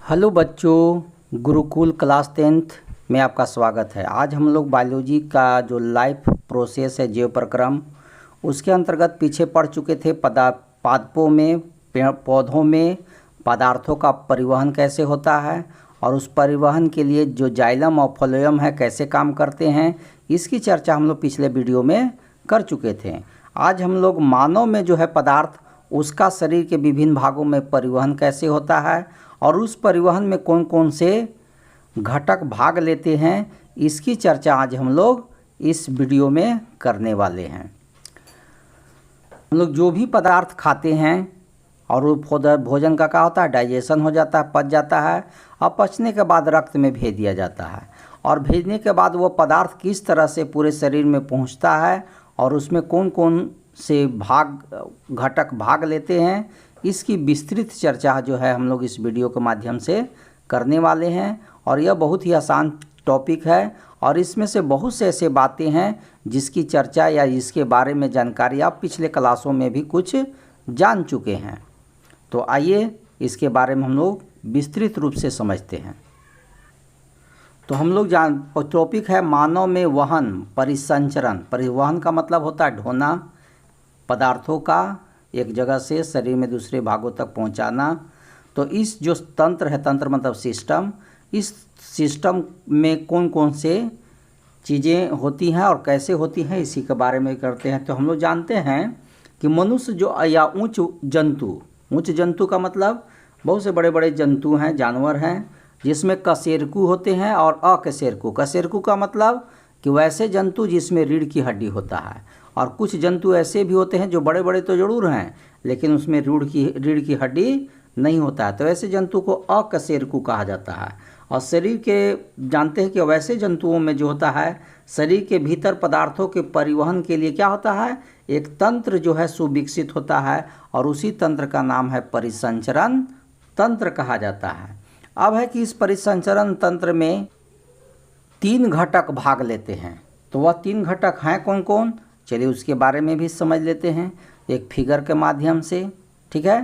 Hello बच्चों, Gurukul class 10th में आपका स्वागत है। आज हम लोग बायोलॉजी का जो लाइफ प्रोसेस है, जीव प्रक्रम, उसके अंतर्गत पीछे पढ़ चुके थे। पादपों में, पेड़ पौधों में पदार्थों का परिवहन कैसे होता है और उस परिवहन के लिए जो जाइलम और फ्लोएम है कैसे काम करते हैं, इसकी चर्चा हम लोग पिछले वीडियो में कर चुके थे। आज हम लोग मानव में जो है पदार्थ, उसका शरीर के विभिन्न भागों में परिवहन कैसे होता है और उस परिवहन में कौन कौन से घटक भाग लेते हैं, इसकी चर्चा आज हम लोग इस वीडियो में करने वाले हैं। हम लोग जो भी पदार्थ खाते हैं और वो भोजन का क्या होता है, डाइजेशन हो जाता है, पच जाता है और पचने के बाद रक्त में भेज दिया जाता है। और भेजने के बाद वो पदार्थ किस तरह से पूरे शरीर में पहुंचता है और उसमें कौन कौन से घटक भाग लेते हैं, इसकी विस्तृत चर्चा जो है हम लोग इस वीडियो के माध्यम से करने वाले हैं। और यह बहुत ही आसान टॉपिक है और इसमें से बहुत से ऐसे बातें हैं जिसकी चर्चा या इसके बारे में जानकारी आप पिछले क्लासों में भी कुछ जान चुके हैं। तो आइए इसके बारे में हम लोग विस्तृत रूप से समझते हैं। तो हम लोग टॉपिक है मानव में वहन परिसंचरण। परिवहन का मतलब होता है ढोना, पदार्थों का एक जगह से शरीर में दूसरे भागों तक पहुंचाना। तो इस जो तंत्र है, तंत्र मतलब सिस्टम, इस सिस्टम में कौन कौन से चीज़ें होती हैं और कैसे होती हैं, इसी के बारे में करते हैं। तो हम लोग जानते हैं कि मनुष्य जो या उच्च जंतु का मतलब बहुत से बड़े बड़े जंतु हैं, जानवर हैं, जिसमें कशेरुकी होते हैं और अकशेरुकी। कशेरुकी का मतलब कि वैसे जंतु जिसमें रीढ़ की हड्डी होता है, और कुछ जंतु ऐसे भी होते हैं जो बड़े बड़े तो जरूर हैं लेकिन उसमें रीढ़ की हड्डी नहीं होता है। तो ऐसे जंतु को अकशेरुकी कहा जाता है। और शरीर के जानते हैं कि वैसे जंतुओं में जो होता है, शरीर के भीतर पदार्थों के परिवहन के लिए क्या होता है, एक तंत्र जो है सुविकसित होता है और उसी तंत्र का नाम है परिसंचरण तंत्र कहा जाता है। अब है कि इस परिसंचरण तंत्र में 3 घटक भाग लेते हैं। तो वह 3 घटक हैं कौन कौन, चलिए उसके बारे में भी समझ लेते हैं एक फिगर के माध्यम से। ठीक है,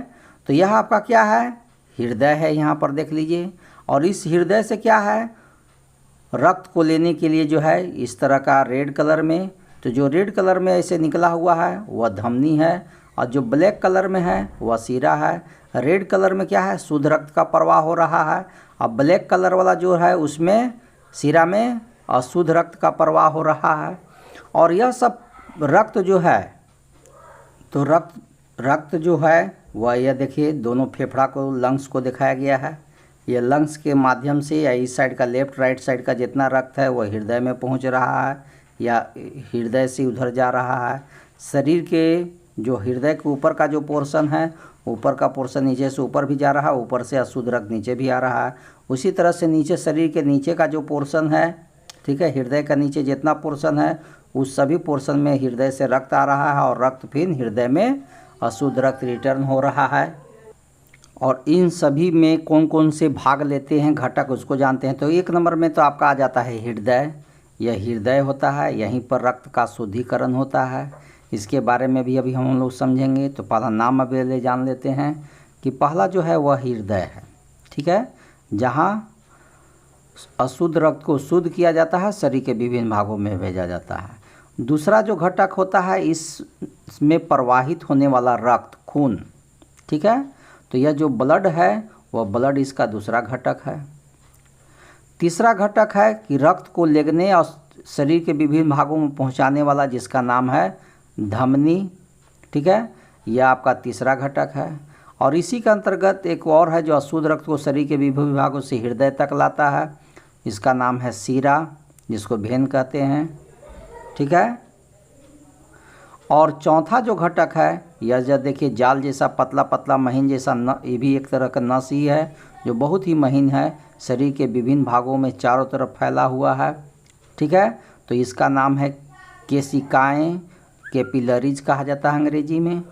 तो यह आपका क्या है, हृदय है, यहाँ पर देख लीजिए। और इस हृदय से क्या है, रक्त को लेने के लिए जो है इस तरह का रेड कलर में, तो जो रेड कलर में ऐसे निकला हुआ है वह धमनी है, और जो ब्लैक कलर में है वह सीरा है। रेड कलर में क्या है, शुद्ध रक्त का प्रवाह हो रहा है, और ब्लैक कलर वाला जो है उसमें सीरा में अशुद्ध रक्त का प्रवाह हो रहा है। और यह सब रक्त जो है, तो रक्त जो है वह यह देखिए दोनों फेफड़ा को, लंग्स को दिखाया गया है। यह लंग्स के माध्यम से या इस साइड का लेफ्ट राइट साइड का जितना रक्त है वह हृदय में पहुंच रहा है या हृदय से उधर जा रहा है। शरीर के जो हृदय के ऊपर का जो पोर्शन है, ऊपर का पोर्शन नीचे से ऊपर भी जा रहा है, ऊपर से अशुद्ध रक्त नीचे भी आ रहा है। उसी तरह से नीचे शरीर के नीचे का जो पोर्शन है, ठीक है, हृदय का नीचे जितना पोर्शन है उस सभी पोर्शन में हृदय से रक्त आ रहा है और रक्त फिर हृदय में अशुद्ध रक्त रिटर्न हो रहा है। और इन सभी में कौन कौन से भाग लेते हैं घटक, उसको जानते हैं। तो 1 नंबर में तो आपका आ जाता है हृदय। यह हृदय होता है, यहीं पर रक्त का शुद्धिकरण होता है। इसके बारे में भी अभी हम लोग समझेंगे। तो पहला नाम अभी जान लेते हैं कि पहला जो है वह हृदय है। ठीक है, जहाँ अशुद्ध रक्त को शुद्ध किया जाता है, शरीर के विभिन्न भागों में भेजा जाता है। दूसरा जो घटक होता है, इसमें प्रवाहित होने वाला रक्त, खून। ठीक है, तो यह जो ब्लड है वह ब्लड इसका दूसरा घटक है। तीसरा घटक है कि रक्त को लेगने और शरीर के विभिन्न भागों में पहुंचाने वाला, जिसका नाम है धमनी। ठीक है, यह आपका तीसरा घटक है। और इसी के अंतर्गत एक और है जो अशुद्ध रक्त को शरीर के विभिन्न भागों से हृदय तक लाता है, इसका नाम है सीरा, जिसको भेन कहते हैं। ठीक है, और चौथा जो घटक है, यह जो देखिए जाल जैसा पतला पतला महीन जैसा ये भी एक तरह का नस ही है जो बहुत ही महीन है, शरीर के विभिन्न भागों में चारों तरफ फैला हुआ है। ठीक है, तो इसका नाम है केशिकाएँ, कैपिलरीज कहा जाता है अंग्रेजी में।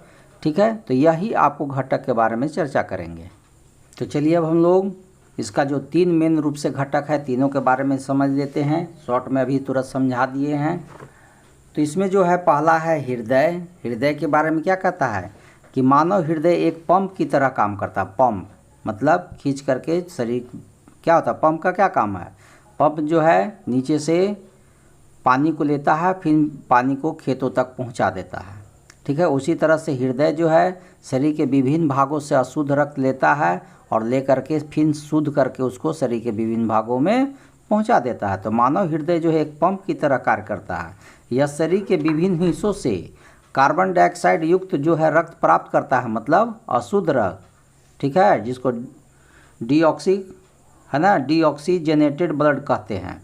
ठीक है, तो यही आपको घटक के बारे में चर्चा करेंगे। तो चलिए अब हम लोग इसका जो 3 मेन रूप से घटक है, तीनों के बारे में समझ लेते हैं। शॉर्ट में अभी तुरंत समझा दिए हैं। तो इसमें जो है पहला है हृदय। हृदय के बारे में क्या कहता है कि मानव हृदय एक पंप की तरह काम करता है। पंप मतलब खींच करके शरीर, क्या होता है पंप का क्या काम है, पंप जो है नीचे से पानी को लेता है, फिर पानी को खेतों तक पहुंचा देता है। ठीक है, उसी तरह से हृदय जो है शरीर के विभिन्न भागों से अशुद्ध रक्त लेता है और ले करके फिर शुद्ध करके उसको शरीर के विभिन्न भागों में पहुंचा देता है। तो मानव हृदय जो है एक पंप की तरह कार्य करता है। यह शरीर के विभिन्न हिस्सों से कार्बन डाइऑक्साइड युक्त जो है रक्त प्राप्त करता है, मतलब अशुद्ध रक्त। ठीक है, जिसको डीऑक्सीजनेटेड ब्लड कहते हैं।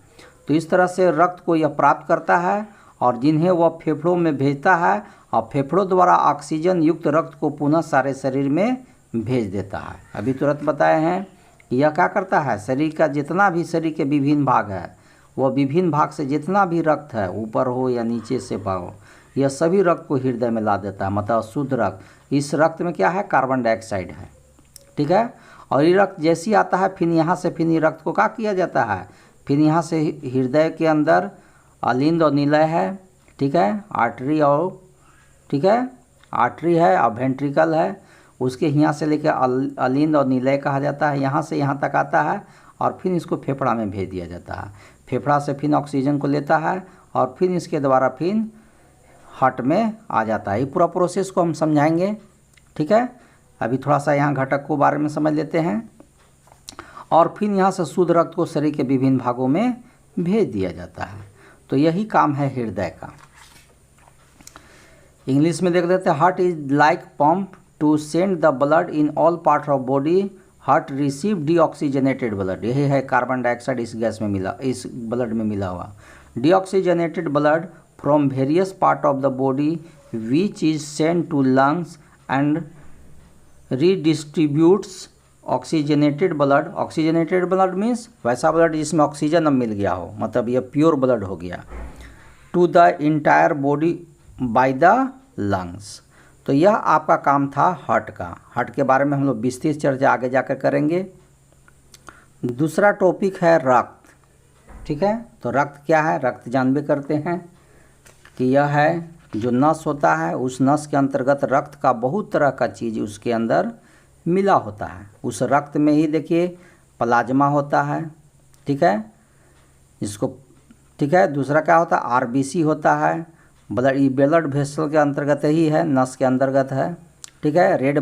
तो इस तरह से रक्त को यह प्राप्त करता है और जिन्हें वह फेफड़ों में भेजता है और फेफड़ों द्वारा ऑक्सीजन युक्त रक्त को पुनः सारे शरीर में भेज देता है। अभी तुरंत बताए हैं कि यह क्या करता है, शरीर का जितना भी शरीर के विभिन्न भाग है, वह विभिन्न भाग से जितना भी रक्त है, ऊपर हो या नीचे से हो, यह सभी रक्त को हृदय में ला देता है, मतलब शुद्ध रक्त। इस रक्त में क्या है, कार्बन डाइऑक्साइड है। ठीक है, और ये रक्त जैसी आता है फिर यहाँ से फिर ये रक्त को क्या किया जाता है, फिर यहाँ से हृदय के अंदर अलिंद और निलय है। ठीक है, आर्टरी और ठीक है आर्टरी है और वेंट्रिकल है, उसके यहाँ से लेकर अलिंद और निलय कहा जाता है, यहाँ से यहाँ तक आता है और फिर इसको फेफड़ा में भेज दिया जाता है। फेफड़ा से फिर ऑक्सीजन को लेता है और फिर इसके द्वारा फिर हार्ट में आ जाता है। ये पूरा प्रोसेस को हम समझाएंगे। ठीक है, अभी थोड़ा सा यहाँ घटक को बारे में समझ लेते हैं और फिर यहाँ से शुद्ध रक्त को शरीर के विभिन्न भागों में भेज दिया जाता है। तो यही काम है हृदय का। इंग्लिश में देख लेते हैं, heart is like pump to send the blood in all part of body. Heart receive deoxygenated blood, यही है कार्बन डाइऑक्साइड इस गैस में मिला, इस ब्लड में मिला हुआ deoxygenated blood from various part of the body which is send to lungs and redistributes oxygenated blood. Oxygenated blood means वैसा ब्लड जिसमें ऑक्सीजन अब मिल गया हो, मतलब यह प्योर ब्लड हो गया, to the entire body by the lungs. तो यह आपका काम था हार्ट का। हार्ट के बारे में हम लोग विस्तृत चर्चा आगे जाकर करेंगे। दूसरा टॉपिक है रक्त। ठीक है, तो रक्त क्या है, रक्त जानबे करते हैं कि यह है जो नस होता है, उस नस के अंतर्गत रक्त का बहुत तरह का चीज़ उसके अंदर मिला होता है। उस रक्त में ही देखिए प्लाज्मा होता है। ठीक है, जिसको ठीक है, दूसरा क्या होता है, आरबीसी होता है, ब्लड, ये ब्लड वेसल के अंतर्गत ही है, नस के अंतर्गत है। ठीक है, रेड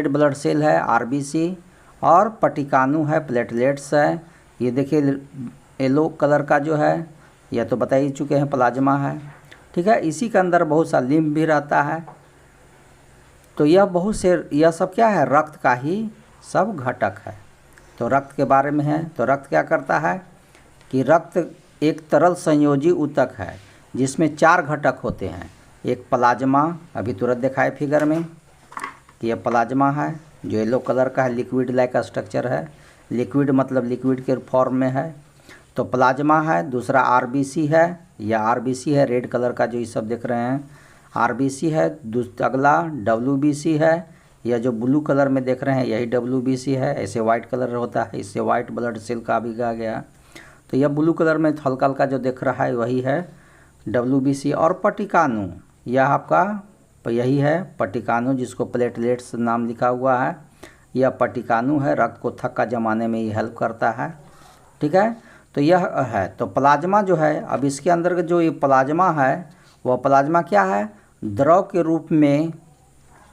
ब्लड सेल है आरबीसी, और पटिकानु है, प्लेटलेट्स है। ये देखिए येलो कलर का जो है, यह तो बता ही चुके हैं प्लाज्मा है। ठीक है, इसी के अंदर बहुत सा लिम्फ भी रहता है। तो यह सब क्या है, रक्त का ही सब घटक है। तो रक्त के बारे में है, तो रक्त क्या करता है कि रक्त एक तरल संयोजी ऊतक है जिसमें 4 घटक होते हैं। एक प्लाज्मा, अभी तुरंत दिखाए फिगर में कि यह प्लाज्मा है जो येलो कलर का है, लिक्विड लाइक का स्ट्रक्चर है। लिक्विड मतलब लिक्विड के फॉर्म में है, तो प्लाज्मा है। दूसरा आरबीसी है, यह आरबीसी है, रेड कलर का जो ये सब देख रहे हैं आरबीसी है। अगला डब्ल्यूबीसी है, यह जो ब्लू कलर में देख रहे हैं यही डब्ल्यूबीसी है। ऐसे वाइट कलर होता है, इससे वाइट ब्लड सेल का भी कहा गया। तो यह ब्लू कलर में हल्का हल्का जो देख रहा है वही है डब्ल्यूबीसी। और पटिकानु, यह आपका यही है पटिकानु, जिसको प्लेटलेट्स नाम लिखा हुआ है। यह पटिकानु है, रक्त को थक्का जमाने में ये हेल्प करता है। ठीक है, तो यह है। तो प्लाज्मा जो है, अब इसके अंदर जो ये प्लाज्मा है वह प्लाज्मा क्या है, द्रव के रूप में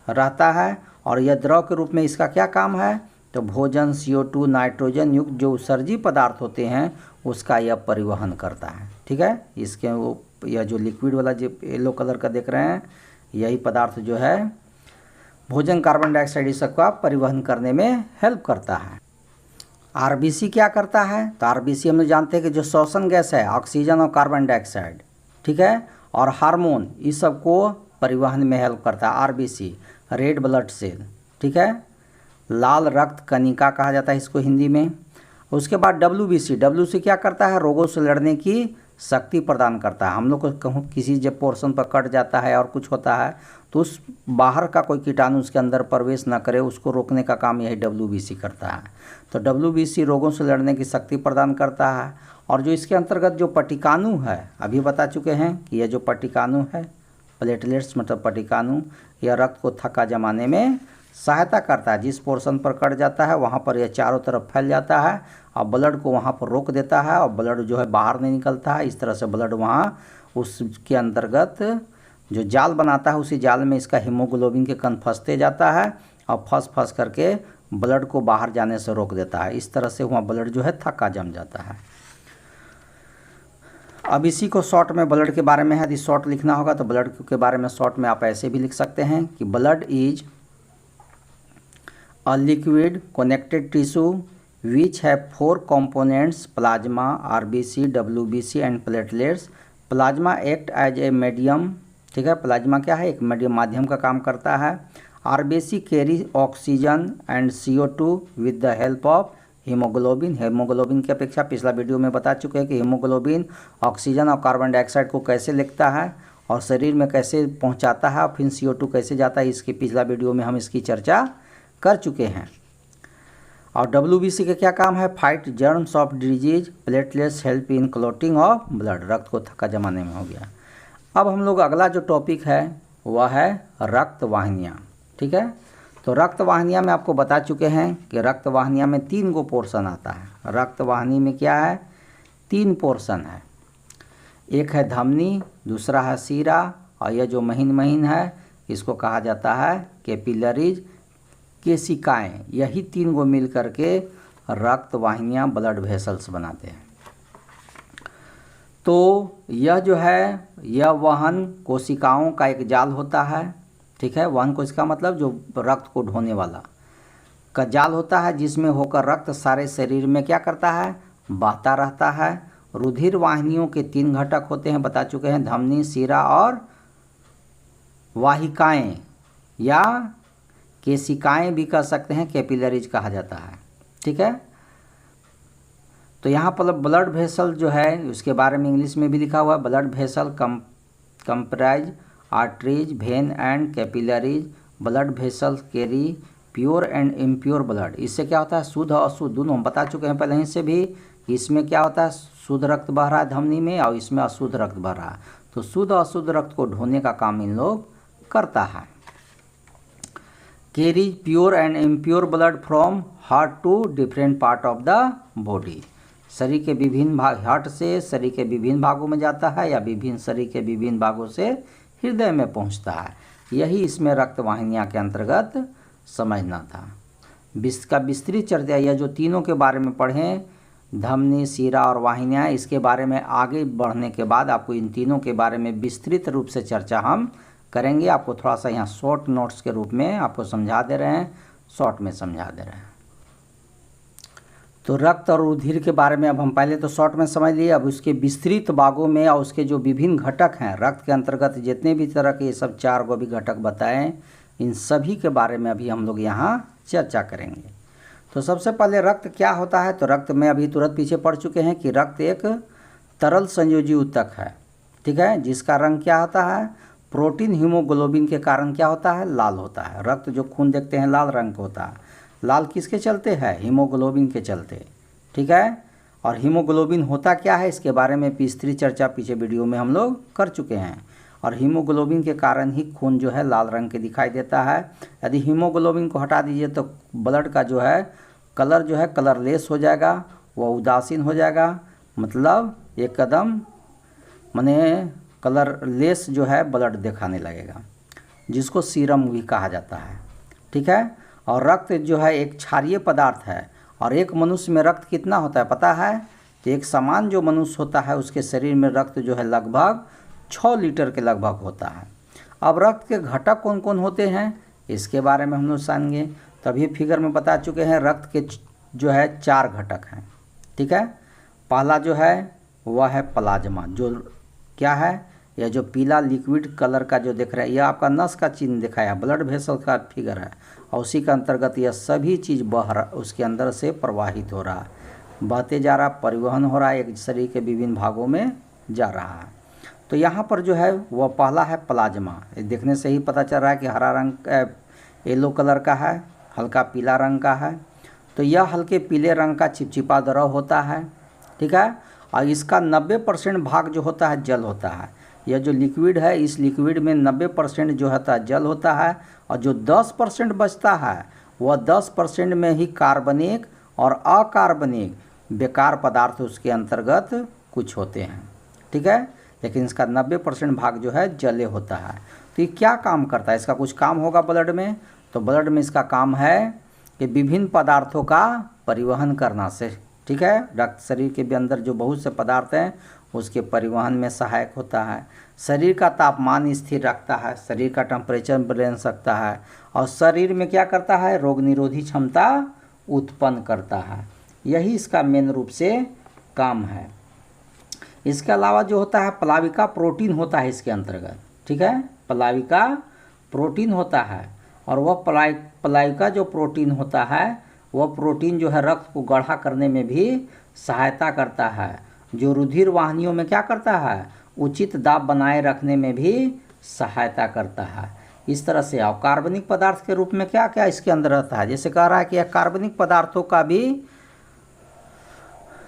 रहता है। और यह द्रव के रूप में इसका क्या काम है, तो भोजन, CO2, नाइट्रोजन युक्त जो उत्सर्जी पदार्थ होते हैं उसका यह परिवहन करता है। ठीक है, इसके वो यह जो लिक्विड वाला जो येलो कलर का देख रहे हैं यही पदार्थ जो है भोजन, कार्बन डाइऑक्साइड इस सबका परिवहन करने में हेल्प करता है। आरबीसी क्या करता है, तो आरबीसी हम लोग जानते हैं कि जो श्वसन गैस है ऑक्सीजन और कार्बन डाइऑक्साइड, ठीक है, और हार्मोन, इस सब को परिवहन में हेल्प करता है आरबीसी, रेड ब्लड सेल। ठीक है, लाल रक्त कणिका कहा जाता है इसको हिंदी में। उसके बाद डब्ल्यूबीसी क्या करता है, रोगों से लड़ने की शक्ति प्रदान करता है। हम लोग को कहूँ किसी जब पोर्शन पर कट जाता है और कुछ होता है तो उस बाहर का कोई कीटाणु उसके अंदर प्रवेश ना करे, उसको रोकने का काम यही डब्ल्यूबीसी करता है। तो डब्ल्यूबीसी रोगों से लड़ने की शक्ति प्रदान करता है। और जो इसके अंतर्गत जो पटिकानु है, अभी बता चुके हैं कि यह जो पटिकानु है, प्लेटलेट्स मतलब पटिकानु, यह रक्त को थक्का जमाने में सहायता करता है। जिस पोर्शन पर कट जाता है वहाँ पर यह चारों तरफ फैल जाता है और ब्लड को वहाँ पर रोक देता है और ब्लड जो है बाहर नहीं निकलता है। इस तरह से ब्लड वहाँ उसके अंतर्गत जो जाल बनाता है उसी जाल में इसका हीमोग्लोबिन के कण फंसते जाता है और फंस करके ब्लड को बाहर जाने से रोक देता है। इस तरह से वहाँ ब्लड जो है थक्का जम जाता है। अब इसी को शॉर्ट में ब्लड के बारे में है, यदि शॉर्ट लिखना होगा तो ब्लड के बारे में शॉर्ट में आप ऐसे भी लिख सकते हैं कि blood is a liquid connected tissue which है 4 components plasma, RBC, WBC and platelets. Plasma act as a medium, ठीक है, प्लाज्मा क्या है, एक मीडियम माध्यम का काम करता है। RBC carry oxygen and CO2 with the help of haemoglobin. Haemoglobin की अपेक्षा पिछला वीडियो में बता चुके हैं कि हीमोग्लोबिन ऑक्सीजन और कार्बन डाइऑक्साइड को कैसे लिखता है और शरीर में कैसे पहुंचाता है और फिर CO2 कैसे जाता है, इसके पिछला वीडियो में हम इसकी चर्चा कर चुके हैं। और WBC का क्या काम है, fight germs of disease. Platelets help in clotting of blood, रक्त को थक्का जमाने में हो गया। अब हम लोग अगला जो टॉपिक है वह है रक्त वाहिनियाँ, ठीक है। तो रक्त वाहिनियाँ में आपको बता चुके हैं कि रक्त वाहिनियाँ में 3 गो पोर्शन आता है। रक्त वाहिनी में क्या है, 3 पोर्शन है। एक है धमनी, दूसरा है सीरा और यह जो महीन है इसको कहा जाता है कैपिलरीज, केशिकाएँ। यही 3 गो मिल करके रक्त वाहिनियाँ ब्लड वेसल्स बनाते हैं। तो यह जो है यह वहन कोशिकाओं का एक जाल होता है, ठीक है। वहन कोशिका मतलब जो रक्त को ढोने वाला का जाल होता है, जिसमें होकर रक्त सारे शरीर में क्या करता है, बहता रहता है। रुधिर वाहिनियों के 3 घटक होते हैं, बता चुके हैं, धमनी, सीरा और वाहिकाएं या केशिकाएं भी कह सकते हैं, कैपिलरीज कहा जाता है, ठीक है। तो यहाँ पर ब्लड वेसल जो है उसके बारे में इंग्लिश में भी लिखा हुआ है, blood vessel comprise arteries, when and capillaries. Blood vessel carry pure and impure blood. इससे क्या होता है, शुद्ध और अशुद्ध दोनों हम बता चुके हैं पहले ही से भी। इसमें क्या होता है, शुद्ध रक्त बह रहा है धमनी में और इसमें अशुद्ध रक्त बह रहा है। तो शुद्ध और अशुद्ध रक्त को ढोने का काम इन लोग करता है। Carries pure and impure blood from heart to different part of the body. शरीर के विभिन्न भाग, हार्ट से शरीर के विभिन्न भागों में जाता है या विभिन्न शरीर के विभिन्न भागों से हृदय में पहुंचता है। यही इसमें रक्त वाहिनियाँ के अंतर्गत समझना था। इसका विस्तृत चर्चा, यह जो तीनों के बारे में पढ़ें, धमनी, सीरा और वाहिनियाँ, इसके बारे में आगे बढ़ने के बाद आपको इन तीनों के बारे में विस्तृत रूप से चर्चा हम करेंगे। आपको थोड़ा सा यहाँ शॉर्ट नोट्स के रूप में आपको समझा दे रहे हैं, शॉर्ट में समझा दे रहे हैं। तो रक्त और रुधिर के बारे में अब हम पहले तो शॉर्ट में समझ लिए, अब उसके विस्तृत भागों में और उसके जो विभिन्न घटक हैं रक्त के अंतर्गत, जितने भी तरह के ये सब 4 गो भी घटक बताएं, इन सभी के बारे में अभी हम लोग यहाँ चर्चा करेंगे। तो सबसे पहले रक्त क्या होता है, तो रक्त में अभी तुरंत पीछे पढ़ चुके हैं कि रक्त एक तरल संयोजी ऊतक है, ठीक है, जिसका रंग क्या होता है, प्रोटीन हीमोग्लोबिन के कारण क्या होता है, लाल होता है। रक्त जो खून देखते हैं लाल रंग का होता है। लाल किसके चलते है, हीमोग्लोबिन के चलते, ठीक है। और हीमोग्लोबिन होता क्या है, इसके बारे में विस्तृत चर्चा पीछे वीडियो में हम लोग कर चुके हैं। और हीमोग्लोबिन के कारण ही खून जो है लाल रंग के दिखाई देता है। यदि हीमोग्लोबिन को हटा दीजिए तो ब्लड का जो है कलर जो है कलरलेस हो जाएगा, वह उदासीन हो जाएगा, मतलब एकदम माने कलरलेस जो है ब्लड दिखाने लगेगा, जिसको सीरम भी कहा जाता है, ठीक है। और रक्त जो है एक क्षारीय पदार्थ है। और एक मनुष्य में रक्त कितना होता है पता है, तो एक समान जो मनुष्य होता है उसके शरीर में रक्त जो है लगभग 6 लीटर के लगभग होता है। अब रक्त के घटक कौन कौन होते हैं इसके बारे में हम लोग जानेंगे। तभी फिगर में बता चुके हैं रक्त के जो है 4 घटक हैं, ठीक है। पहला जो है वह है प्लाज्मा, जो क्या है, यह जो पीला लिक्विड कलर का जो दिख रहा है, यह आपका नस का चिन्ह दिखाया, ब्लड वेसल का फिगर है। और उसी के अंतर्गत यह सभी चीज़ बह रहा, उसके अंदर से प्रवाहित हो रहा है, बहते जा रहा, परिवहन हो रहा है, एक शरीर के विभिन्न भागों में जा रहा है। तो यहाँ पर जो है वह पहला है प्लाज्मा। देखने से ही पता चल रहा है कि हरा रंग येलो कलर का है, हल्का पीला रंग का है। तो यह हल्के पीले रंग का चिपचिपा द्रव होता है, ठीक है। और इसका 90% भाग जो होता है जल होता है। यह जो लिक्विड है, इस लिक्विड में 90% जो होता है जल होता है, और जो 10% बचता है वह 10% में ही कार्बनिक और अकार्बनिक बेकार पदार्थ उसके अंतर्गत कुछ होते हैं। ठीक है, लेकिन इसका 90% भाग जो है जले होता है। तो ये क्या काम करता है? इसका कुछ काम होगा ब्लड में, तो ब्लड में इसका काम है कि विभिन्न पदार्थों का परिवहन करना से, ठीक है, रक्त शरीर के भी अंदर जो बहुत से पदार्थ हैं उसके परिवहन में सहायक होता है। शरीर का तापमान स्थिर रखता है, शरीर का टेम्परेचर बना सकता है, और शरीर में क्या करता है? रोग निरोधी क्षमता उत्पन्न करता है। यही इसका मेन रूप से काम है। इसके अलावा जो होता है प्लाविका प्रोटीन होता है इसके अंतर्गत। ठीक है, प्लाविका प्रोटीन होता है, और वह प्लाविका जो प्रोटीन होता है वह प्रोटीन जो है रक्त को गाढ़ा करने में भी सहायता करता है, जो रुधिर वाहिनियों में क्या करता है? उचित दाब बनाए रखने में भी सहायता करता है। इस तरह से कार्बनिक पदार्थ के रूप में क्या क्या इसके अंदर रहता है? जैसे कह रहा है कि कार्बनिक पदार्थों का भी,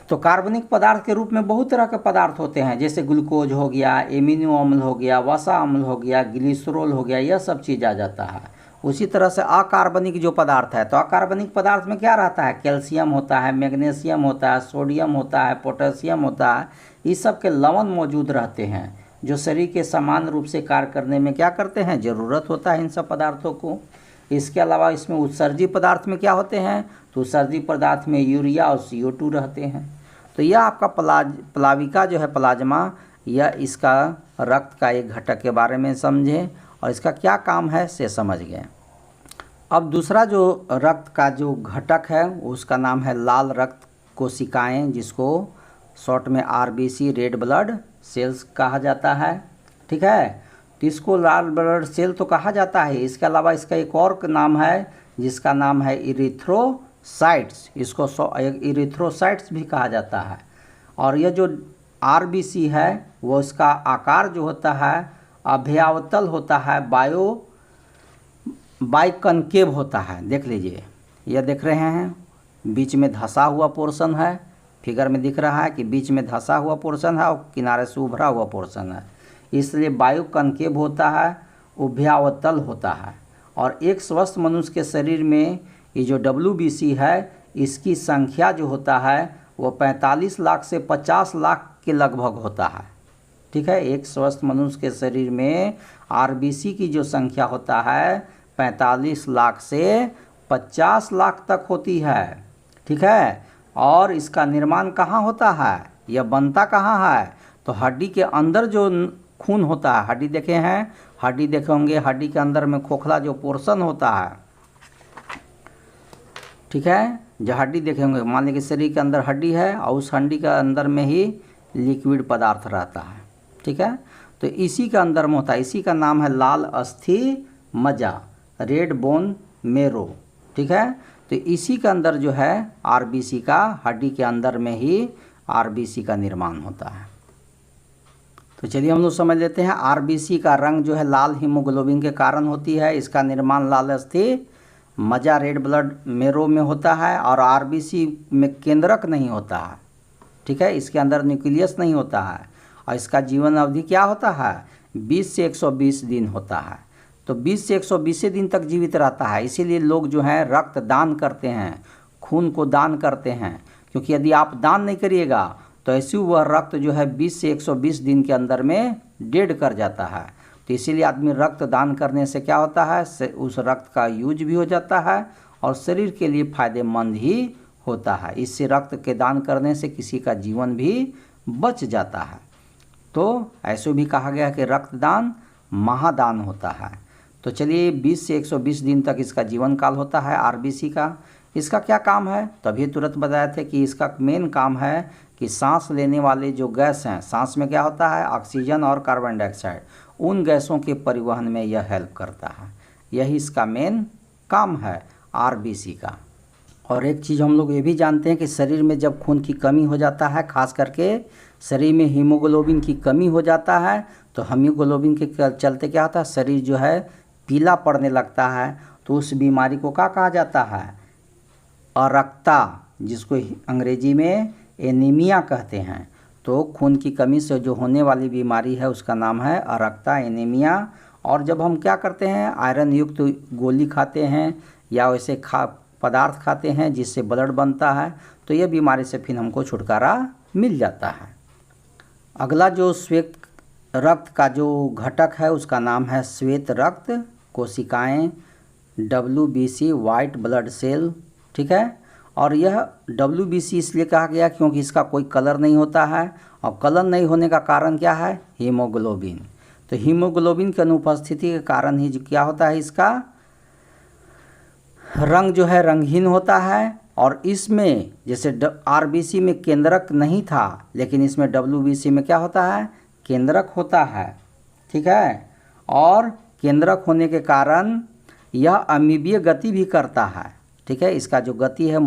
तो कार्बनिक पदार्थ के रूप में बहुत तरह के पदार्थ होते हैं, जैसे ग्लूकोज हो गया, एमिनो अम्ल हो गया, वसा अम्ल हो गया, ग्लिसरॉल हो गया, यह सब चीज़ आ जाता है। उसी तरह से अकार्बनिक जो पदार्थ है, तो अकार्बनिक पदार्थ में क्या रहता है? कैल्शियम होता है, मैग्नीशियम होता है, सोडियम होता है, पोटेशियम होता है, इस सब के लवण मौजूद रहते हैं जो शरीर के समान रूप से कार्य करने में क्या करते हैं? ज़रूरत होता है इन सब पदार्थों को। इसके अलावा इसमें उत्सर्जी पदार्थ में क्या होते हैं? तो उत्सर्जी पदार्थ में यूरिया और CO2 रहते हैं। तो यह आपका प्लाविका जो है, प्लाज्मा, यह इसका रक्त का एक घटक के बारे में समझें और इसका क्या काम है से समझ गए। अब दूसरा जो रक्त का जो घटक है उसका नाम है लाल रक्त कोशिकाएं, जिसको शॉर्ट में RBC रेड ब्लड सेल्स कहा जाता है। ठीक है, तो इसको लाल ब्लड सेल तो कहा जाता है। इसके अलावा इसका एक और नाम है जिसका नाम है इरिथ्रोसाइट्स, इसको इरिथ्रोसाइट्स भी कहा जाता है। और यह जो RBC है वो इसका आकार जो होता है अभ्यावतल होता है, बाइकनकेव होता है। देख लीजिए, यह देख रहे हैं बीच में धंसा हुआ पोर्शन है, फिगर में दिख रहा है कि बीच में धंसा हुआ पोर्शन है और किनारे से उभरा हुआ पोर्शन है, इसलिए बाइकनकेव होता है, उभयावतल होता है। और एक स्वस्थ मनुष्य के शरीर में ये जो WBC है इसकी संख्या जो होता है वो 45 लाख से 50 लाख के लगभग होता है। ठीक है, एक स्वस्थ मनुष्य के शरीर में RBC की जो संख्या होता है 45 लाख से 50 लाख तक होती है। ठीक है, और इसका निर्माण कहाँ होता है? यह बनता कहाँ है? तो हड्डी के अंदर जो खून होता है, हड्डी देखे हैं, हड्डी देखे होंगे, हड्डी के अंदर में खोखला जो पोर्शन होता है, ठीक है, जो हड्डी देखे होंगे, मान लीजिए कि शरीर के अंदर हड्डी है और उस हड्डी के अंदर में ही लिक्विड पदार्थ रहता है। ठीक है, तो इसी के अंदर में होता है, इसी का नाम है लाल अस्थि मज्जा, रेड बोन मेरो। ठीक है, तो इसी के अंदर जो है RBC का, हड्डी के अंदर में ही RBC का निर्माण होता है। तो चलिए हम लोग समझ लेते हैं। RBC का रंग जो है लाल हीमोग्लोबिन के कारण होती है, इसका निर्माण लाल अस्थि मज्जा रेड ब्लड मेरो में होता है, और RBC में केंद्रक नहीं होता है। ठीक है, इसके अंदर न्यूक्लियस नहीं होता है, और इसका जीवन अवधि क्या होता है? 20 से 120 दिन होता है। तो 20 से 120 दिन तक जीवित रहता है। इसीलिए लोग जो हैं रक्त दान करते हैं, खून को दान करते हैं, क्योंकि यदि आप दान नहीं करिएगा तो ऐसे वह रक्त जो है 20 से 120 दिन के अंदर में डेड कर जाता है। तो इसीलिए आदमी रक्त दान करने से क्या होता है, उस रक्त का यूज भी हो जाता है और शरीर के लिए फ़ायदेमंद ही होता है। इससे रक्त के दान करने से किसी का जीवन भी बच जाता है। तो ऐसे भी कहा गया कि रक्तदान महादान होता है। तो चलिए 20 से 120 दिन तक इसका जीवन काल होता है RBC का। इसका क्या काम है? तभी तुरंत बताए थे कि इसका मेन काम है कि सांस लेने वाले जो गैस हैं, सांस में क्या होता है? ऑक्सीजन और कार्बन डाइऑक्साइड, उन गैसों के परिवहन में यह हेल्प करता है। यही इसका मेन काम है RBC का। और एक चीज़ हम लोग ये भी जानते हैं कि शरीर में जब खून की कमी हो जाता है, खास करके शरीर में हीमोग्लोबिन की कमी हो जाता है, तो हीमोग्लोबिन के चलते क्या होता है, शरीर जो है पीला पड़ने लगता है। तो उस बीमारी को क्या कहा जाता है? अरक्तता, जिसको अंग्रेजी में एनीमिया कहते हैं। तो खून की कमी से जो होने वाली बीमारी है उसका नाम है अरक्ता, एनीमिया। और जब हम क्या करते हैं, आयरन युक्त गोली खाते हैं या वैसे पदार्थ खाते हैं जिससे ब्लड बनता है, तो यह बीमारी से फिर हमको छुटकारा मिल जाता है। अगला जो श्वेत रक्त का जो घटक है उसका नाम है श्वेत रक्त कोशिकाएं, WBC, वाइट ब्लड सेल। ठीक है, और यह WBC इसलिए कहा गया क्योंकि इसका कोई कलर नहीं होता है, और कलर नहीं होने का कारण क्या है, हीमोग्लोबिन। तो हीमोग्लोबिन की अनुपस्थिति के कारण ही जो क्या होता है, इसका रंग जो है रंगहीन होता है। और इसमें जैसे RBC में केंद्रक नहीं था, लेकिन इसमें WBC में क्या होता है, केंद्रक होता है। ठीक है, और केंद्रक होने के कारण यह अमीबीय गति भी करता है। ठीक है, इसका जो गति है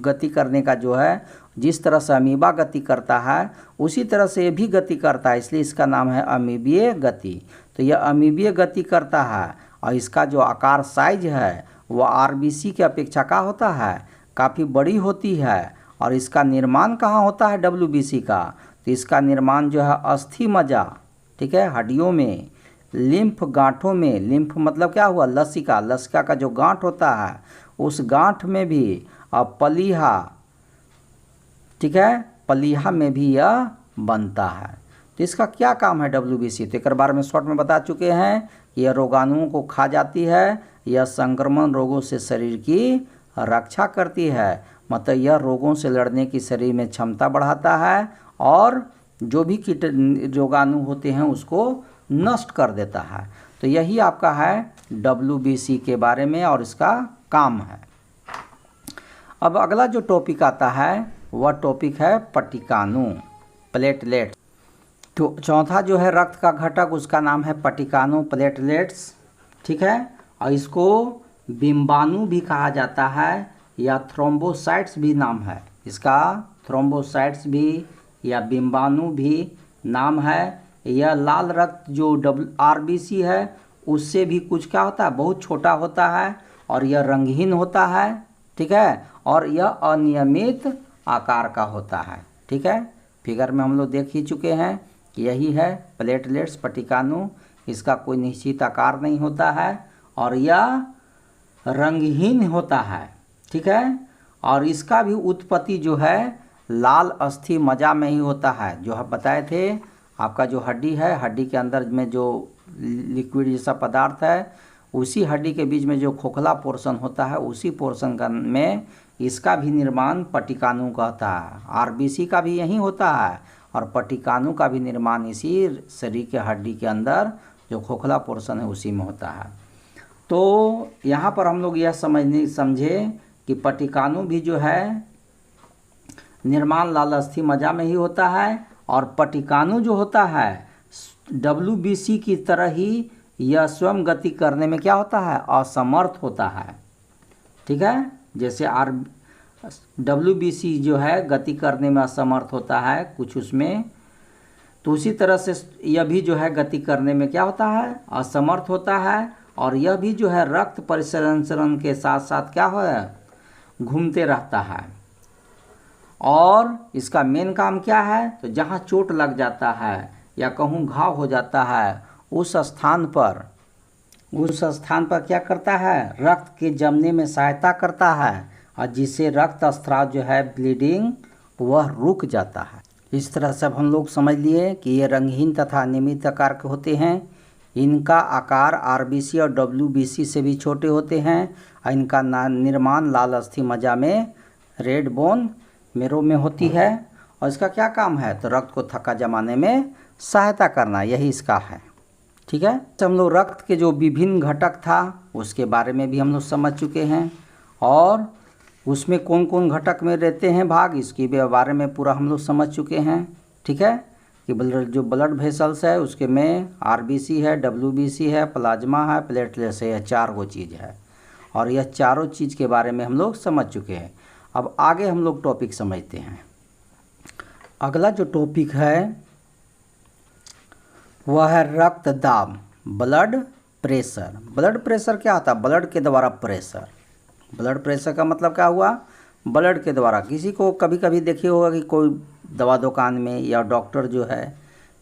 गति करने का जो है, जिस तरह से अमीबा गति करता है उसी तरह से ये भी गति करता है, इसलिए इसका नाम है अमीबीय गति। तो यह अमीबीय गति करता है, और इसका जो आकार साइज है वो RBC की अपेक्षा का होता है, काफ़ी बड़ी होती है। और इसका निर्माण कहाँ होता है WBC का, तो इसका निर्माण जो है अस्थि मज्जा, ठीक है, हड्डियों में, लिम्फ गांठों में, लिम्फ मतलब क्या हुआ, लसिका, लसिका का जो गांठ होता है उस गांठ में भी, और पलीहा, ठीक है, पलीहा में भी यह बनता है। तो इसका क्या काम है WBC, तो एक बारे में शॉर्ट में बता चुके हैं कि यह रोगाणुओं को खा जाती है, यह संक्रमण रोगों से शरीर की रक्षा करती है, मतलब यह रोगों से लड़ने की शरीर में क्षमता बढ़ाता है, और जो भी कीट रोगाणु होते हैं उसको नष्ट कर देता है। तो यही आपका है WBC के बारे में और इसका काम है। अब अगला जो टॉपिक आता है वह टॉपिक है पटिकाणु, प्लेटलेट। तो चौथा जो है रक्त का घटक उसका नाम है पटिकाणु, प्लेटलेट्स। ठीक है, और इसको बिंबाणु भी कहा जाता है, या थ्रोम्बोसाइट्स भी नाम है इसका, थ्रोम्बोसाइट्स भी या बिंबाणु भी नाम है। यह लाल रक्त जो RBC है उससे भी कुछ क्या होता है, बहुत छोटा होता है, और यह रंगहीन होता है। ठीक है, और यह अनियमित आकार का होता है। ठीक है, फिगर में हम लोग देख ही चुके हैं कि यही है प्लेटलेट्स, पटिकाणु। इसका कोई निश्चित आकार नहीं होता है, और यह रंगहीन होता है। ठीक है, और इसका भी उत्पत्ति जो है लाल अस्थि मज्जा में ही होता है। जो हम बताए थे, आपका जो हड्डी है, हड्डी के अंदर में जो लिक्विड जैसा पदार्थ है, उसी हड्डी के बीच में जो खोखला पोर्शन होता है, उसी पोर्शन का में इसका भी निर्माण पटिकाणु का होता है। RBC का भी यही होता है, और पटिकाणु का भी निर्माण इसी शरीर के हड्डी के अंदर जो खोखला पोर्शन है उसी में होता है। तो यहाँ पर हम लोग यह समझे कि पटिकाणु भी जो है निर्माण लाल अस्थि मज्जा में ही होता है, और पटिकाणु जो होता है WBC की तरह ही यह स्वयं गति करने में क्या होता है, असमर्थ होता है। ठीक है, जैसे WBC जो है गति करने में असमर्थ होता है कुछ उसमें, तो उसी तरह से यह भी जो है गति करने में क्या होता है, असमर्थ होता है। और यह भी जो है रक्त परिसंचरण के साथ साथ क्या है, घूमते रहता है। और इसका मेन काम क्या है, तो जहाँ चोट लग जाता है या कहूँ घाव हो जाता है उस स्थान पर क्या करता है, रक्त के जमने में सहायता करता है, और जिससे रक्त स्राव जो है, ब्लीडिंग, वह रुक जाता है। इस तरह से अब हम लोग समझ लिए कि ये रंगहीन तथा अनियमित आकार के होते हैं। इनका आकार RBC और WBC से भी छोटे होते हैं, और इनका निर्माण लाल अस्थि मज्जा में, रेड बोन मेरो में होती है। और इसका क्या काम है, तो रक्त को थक्का जमाने में सहायता करना, यही इसका है। ठीक है, तो हम लोग रक्त के जो विभिन्न घटक था उसके बारे में भी हम लोग समझ चुके हैं, और उसमें कौन कौन घटक में रहते हैं भाग, इसके बारे में पूरा हम लोग समझ चुके हैं। ठीक है, कि जो ब्लड वेसल्स है उसके में RBC है, WBC है, प्लाज्मा है, प्लेटलेट्स है, यह चार वो चीज़ है, और यह चारों चीज़ के बारे में हम लोग समझ चुके हैं। अब आगे हम लोग टॉपिक समझते हैं। अगला जो टॉपिक है वह है रक्त दाब, ब्लड प्रेशर। ब्लड प्रेशर क्या होता है, ब्लड के द्वारा प्रेशर। ब्लड प्रेशर का मतलब क्या हुआ, ब्लड के द्वारा। किसी को कभी कभी देखिए होगा कि कोई दवा दुकान में या डॉक्टर जो है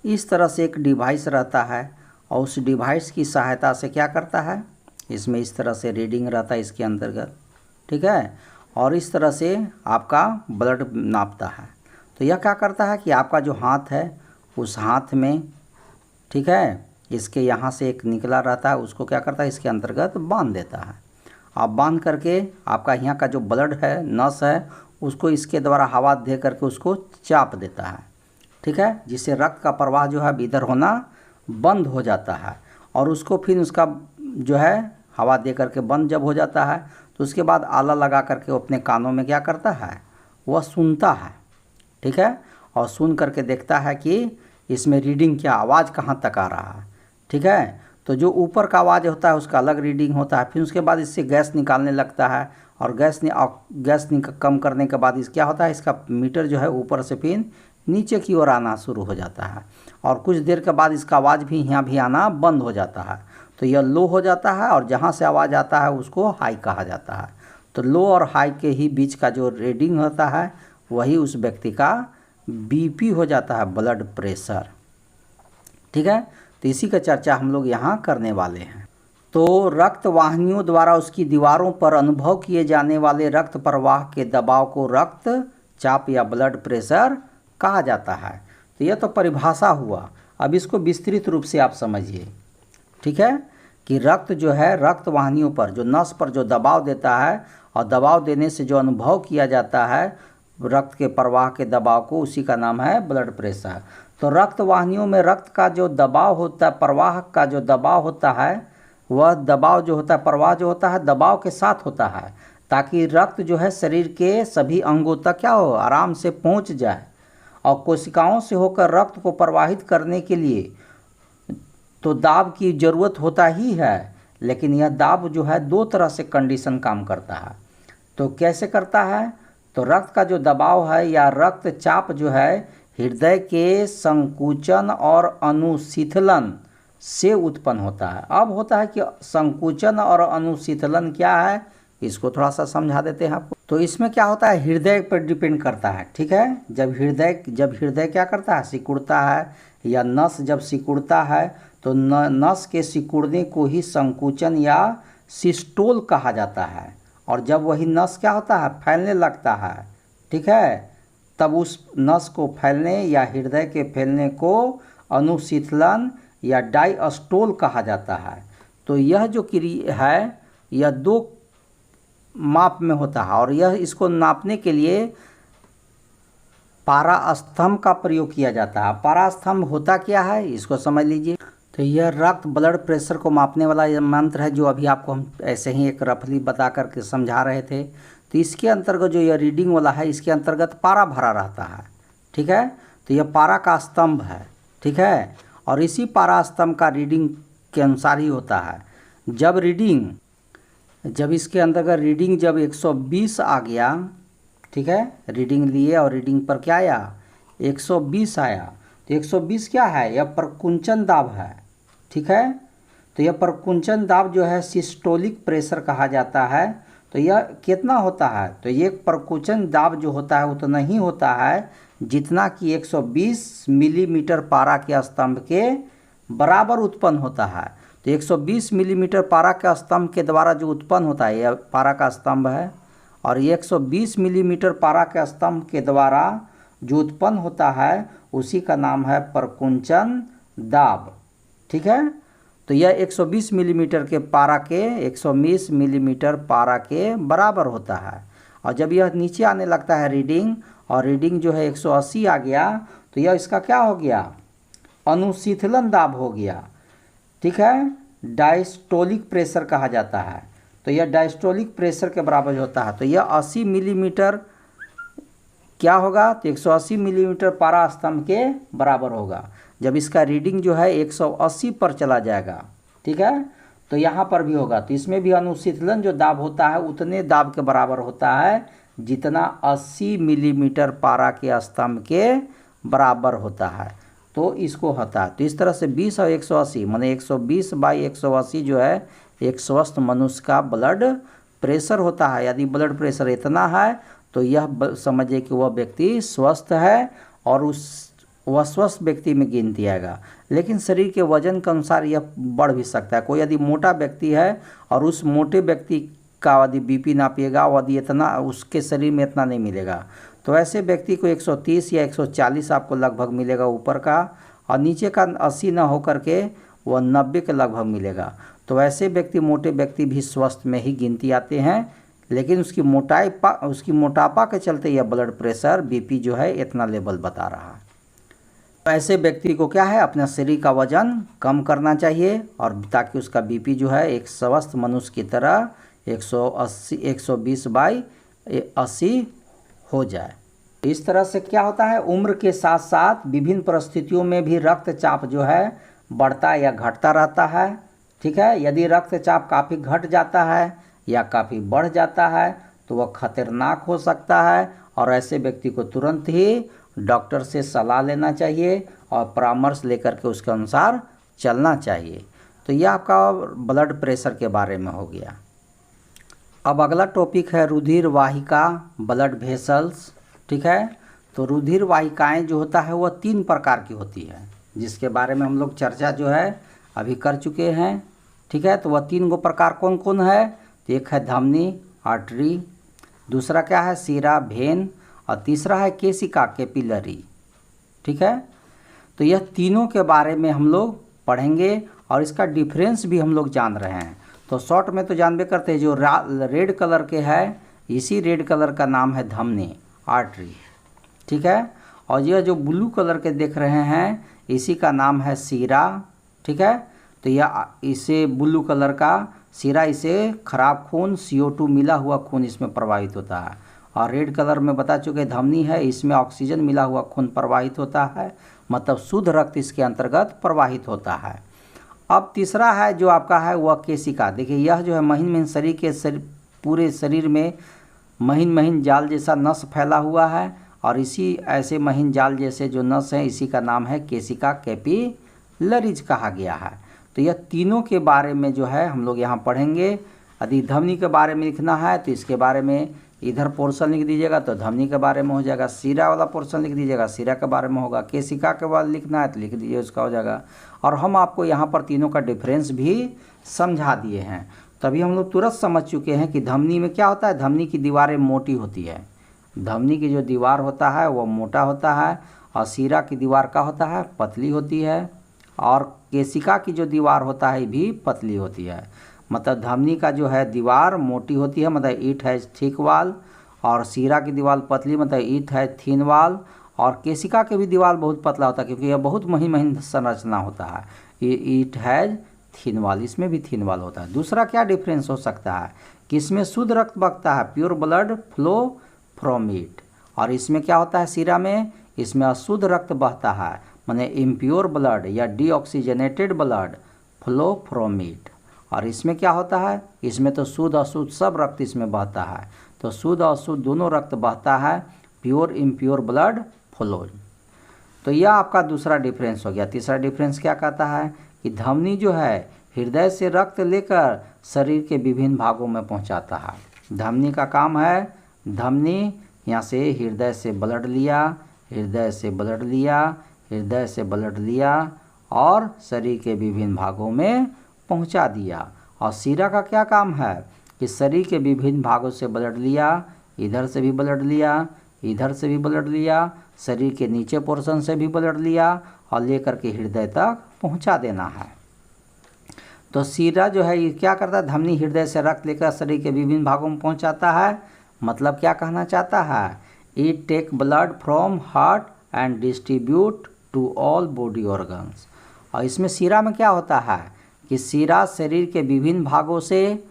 इस तरह से एक डिवाइस रहता है और उस डिवाइस की सहायता से क्या करता है, इसमें इस तरह से रीडिंग रहता है इसके अंतर्गत, ठीक है, और इस तरह से आपका ब्लड नापता है। तो यह क्या करता है कि आपका जो हाथ है उस हाथ में, ठीक है, इसके यहाँ से एक निकला रहता है, उसको क्या करता है इसके अंतर्गत बांध देता है। आप बांध करके आपका यहाँ का जो ब्लड है, नस है, उसको इसके द्वारा हवा दे करके उसको चाप देता है, ठीक है, जिससे रक्त का प्रवाह जो है इधर होना बंद हो जाता है। और उसको फिर उसका जो है हवा दे करके बंद जब हो जाता है तो उसके बाद आला लगा करके वो अपने कानों में क्या करता है, वह सुनता है, ठीक है, और सुन करके देखता है कि इसमें रीडिंग क्या, आवाज़ कहाँ तक आ रहा है, ठीक है। तो जो ऊपर का आवाज़ होता है उसका अलग रीडिंग होता है। फिर उसके बाद इससे गैस निकालने लगता है और गैस कम करने के बाद इस क्या होता है, इसका मीटर जो है ऊपर से फिर नीचे की ओर आना शुरू हो जाता है और कुछ देर के बाद इसका आवाज़ भी यहाँ भी आना बंद हो जाता है। तो यह लो हो जाता है और जहाँ से आवाज़ आता है उसको हाई कहा जाता है। तो लो और हाई के ही बीच का जो रीडिंग होता है वही उस व्यक्ति का बीपी हो जाता है, ब्लड प्रेशर, ठीक है। तो इसी का चर्चा हम लोग यहाँ करने वाले हैं। तो रक्त वाहिनियों द्वारा उसकी दीवारों पर अनुभव किए जाने वाले रक्त प्रवाह के दबाव को रक्तचाप या ब्लड प्रेशर कहा जाता है। तो यह तो परिभाषा हुआ। अब इसको विस्तृत रूप से आप समझिए, ठीक है, कि रक्त जो है रक्त वाहिनियों पर, जो नस पर जो दबाव देता है और दबाव देने से जो अनुभव किया जाता है रक्त के प्रवाह के दबाव को, उसी का नाम है ब्लड प्रेशर। तो रक्त वाहिनियों में रक्त का जो दबाव होता है, प्रवाह का जो दबाव होता है, वह दबाव जो होता है, प्रवाह जो होता है दबाव के साथ होता है, ताकि रक्त जो है शरीर के सभी अंगों तक क्या हो, आराम से पहुंच जाए। और कोशिकाओं से होकर रक्त को प्रवाहित करने के लिए तो दाब की ज़रूरत होता ही है, लेकिन यह दाब जो है दो तरह से कंडीशन काम करता है। तो कैसे करता है, तो रक्त का जो दबाव है या रक्तचाप जो है हृदय के संकुचन और अनुशीतलन से उत्पन्न होता है। अब होता है कि संकुचन और अनुशीतलन क्या है, इसको थोड़ा सा समझा देते हैं आपको। तो इसमें क्या होता है, हृदय पर डिपेंड करता है, ठीक है। जब हृदय क्या करता है, सिकुड़ता है, या नस जब सिकुड़ता है तो नस के सिकुड़ने को ही संकुचन या सिस्टोल कहा जाता है। और जब वही नस क्या होता है, फैलने लगता है, ठीक है, तब उस नस को फैलने या हृदय के फैलने को अनुशीतलन या डायस्टोल कहा जाता है। तो यह जो क्रिया है यह दो माप में होता है और यह इसको नापने के लिए पारास्तंभ का प्रयोग किया जाता है। पारास्तंभ होता क्या है, इसको समझ लीजिए। तो यह रक्त ब्लड प्रेशर को मापने वाला यह मंत्र है जो अभी आपको हम ऐसे ही एक रफली बता करके समझा रहे थे। तो इसके अंतर्गत जो यह रीडिंग वाला है इसके अंतर्गत पारा भरा रहता है, ठीक है। तो यह पारा का स्तंभ है, ठीक है, और इसी पारा स्तंभ का रीडिंग के अनुसार ही होता है। जब इसके अंतर्गत रीडिंग जब 120 आ गया, ठीक है, रीडिंग लिए और रीडिंग पर क्या आया, 120 आया। तो 120 क्या है, यह प्रकुंचन दाब है, ठीक है। तो यह प्रकुंचन दाब जो है सिस्टोलिक प्रेशर कहा जाता है। तो यह कितना होता है, तो ये प्रकुंचन दाब जो होता है उतना ही होता है जितना कि 120 मिलीमीटर पारा के स्तंभ के बराबर उत्पन्न होता है। तो 120 मिलीमीटर पारा के स्तंभ के द्वारा जो उत्पन्न होता है यह पारा का स्तंभ है, और 120 मिलीमीटर पारा के स्तंभ के द्वारा जो उत्पन्न होता है उसी का नाम है प्रकुंचन दाब, ठीक है। तो यह 120 मिलीमीटर के पारा के 120 मिलीमीटर पारा के बराबर होता है। और जब यह नीचे आने लगता है रीडिंग, और रीडिंग जो है 180 आ गया, तो यह इसका क्या हो गया, अनुशीतलन दाब हो गया, ठीक है, डायस्टोलिक प्रेशर कहा जाता है। तो यह डायस्टोलिक प्रेशर के बराबर होता है। तो यह 80 मिलीमीटर क्या होगा, तो 180 मिलीमीटर पारा स्तंभ के बराबर होगा। जब इसका रीडिंग जो है 180 पर चला जाएगा, ठीक है, तो यहाँ पर भी होगा। तो इसमें भी अनुशीतलन जो दाब होता है उतने दाब के बराबर होता है जितना 80 मिलीमीटर पारा के स्तंभ के बराबर होता है। तो इसको होता है। तो इस तरह से 20 और 180 माने 120 बाई 180 जो है एक स्वस्थ मनुष्य का ब्लड प्रेशर होता है। यदि ब्लड प्रेशर इतना है तो यह समझिए कि वह व्यक्ति स्वस्थ है और वह स्वस्थ व्यक्ति में गिनती आएगा। लेकिन शरीर के वजन के अनुसार यह बढ़ भी सकता है। कोई यदि मोटा व्यक्ति है और उस मोटे व्यक्ति का यदि बीपी नापिएगा, यदि इतना उसके शरीर में इतना नहीं मिलेगा, तो ऐसे व्यक्ति को 130 या 140 आपको लगभग मिलेगा ऊपर का, और नीचे का 80 ना होकर के वह 90 के लगभग मिलेगा। तो ऐसे व्यक्ति, मोटे व्यक्ति भी स्वस्थ में ही गिनती आते हैं, लेकिन उसकी मोटापा के चलते यह ब्लड प्रेशर बीपी जो है इतना लेवल बता रहा है। तो ऐसे व्यक्ति को क्या है, अपना शरीर का वजन कम करना चाहिए, और ताकि उसका बीपी जो है एक स्वस्थ मनुष्य की तरह 120/80 हो जाए। इस तरह से क्या होता है, उम्र के साथ साथ विभिन्न परिस्थितियों में भी रक्तचाप जो है बढ़ता या घटता रहता है। ठीक है, यदि रक्तचाप काफ़ी घट जाता है या काफ़ी बढ़ जाता है तो वह खतरनाक हो सकता है, और ऐसे व्यक्ति को तुरंत ही डॉक्टर से सलाह लेना चाहिए और परामर्श लेकर के उसके अनुसार चलना चाहिए। तो यह आपका ब्लड प्रेशर के बारे में हो गया। अब अगला टॉपिक है रुधिर वाहिका, ब्लड वेसल्स। ठीक है, तो रुधिर वाहिकाएँ जो होता है वह 3 प्रकार की होती है, जिसके बारे में हम लोग चर्चा जो है अभी कर चुके हैं। ठीक है, तो वह 3 प्रकार कौन कौन है, तो एक है धमनी, आर्टरी, दूसरा क्या है सीरा, भेन, और तीसरा है केशिका, कैपिलरी। ठीक है, तो यह तीनों के बारे में हम लोग पढ़ेंगे और इसका डिफरेंस भी हम लोग जान रहे हैं। तो शॉर्ट में तो जानबे करते हैं, जो रेड कलर के है इसी रेड कलर का नाम है धमनी, आर्टरी। ठीक है, और यह जो ब्लू कलर के देख रहे हैं इसी का नाम है सीरा। ठीक है, तो यह इसे ब्लू कलर का सीरा, इसे खराब खून CO2 मिला हुआ खून इसमें प्रवाहित होता है, और रेड कलर में बता चुके धमनी है, इसमें ऑक्सीजन मिला हुआ खून प्रवाहित होता है, मतलब शुद्ध रक्त इसके अंतर्गत प्रवाहित होता है। अब तीसरा है जो आपका है वह केशिका। देखिए यह जो है महीन महीन शरीर के पूरे शरीर में महीन महीन जाल जैसा नस फैला हुआ है, और इसी ऐसे महीन जाल जैसे जो नस है इसी का नाम है केशिका, कैपिलरीज कहा गया है। तो यह तीनों के बारे में जो है हम लोग यहाँ पढ़ेंगे। यदि धमनी के बारे में लिखना है तो इसके बारे में इधर पोर्शन लिख दीजिएगा तो धमनी के बारे में हो जाएगा, सीरा वाला पोर्शन लिख दीजिएगा सीरा के बारे में होगा, केशिका के बाद लिखना है तो लिख दीजिए उसका हो जाएगा। और हम आपको यहाँ पर तीनों का डिफरेंस भी समझा दिए हैं, तभी हम लोग तुरंत समझ चुके हैं कि धमनी में क्या होता है। धमनी की दीवारें मोटी होती है, धमनी की जो दीवार होता है वह मोटा होता है, और सीरा की दीवार का होता है पतली होती है, और केशिका की जो दीवार होता है भी पतली होती है। मतलब धमनी का जो है दीवार मोटी होती है, मतलब इट है थिक वाल, और सीरा की दीवार पतली, मतलब इट है थिन वाल, और केशिका के भी दीवार बहुत पतला होता है क्योंकि यह बहुत महीन महीन संरचना होता है। ये इट हैज थिन वाल, इसमें भी थिन वाल होता है। दूसरा क्या डिफरेंस हो सकता है कि इसमें शुद्ध रक्त बहता है, pure blood flow from it, और इसमें क्या होता है सीरा में, इसमें अशुद्ध रक्त बहता है, माने इम्प्योर ब्लड या deoxygenated blood flow from it. और इसमें क्या होता है, इसमें तो शुद्ध अशुद्ध सब रक्त इसमें बहता है, तो शुद्ध अशुद्ध दोनों रक्त बहता है, प्योर इम्प्योर ब्लड फ्लो। तो यह आपका दूसरा डिफरेंस हो गया। तीसरा डिफरेंस क्या कहता है कि धमनी जो है हृदय से रक्त लेकर शरीर के विभिन्न भागों में पहुंचाता है। धमनी का काम है, धमनी यहाँ से हृदय से ब्लड लिया, हृदय से ब्लड लिया, हृदय से ब्लड लिया और शरीर के विभिन्न भागों में पहुंचा दिया। और सीरा का क्या काम है कि शरीर के विभिन्न भागों से ब्लड लिया, इधर से भी ब्लड लिया, इधर से भी ब्लड लिया, शरीर के नीचे पोर्शन से भी ब्लड लिया और लेकर के हृदय तक पहुंचा देना है। तो सीरा जो है ये क्या करता है, धमनी हृदय से रक्त लेकर शरीर के विभिन्न भागों में पहुंचाता है। मतलब क्या कहना चाहता है, it take blood from heart and distribute to all body organs. और इसमें सीरा में क्या होता है कि सीरा शरीर के विभिन्न भागों से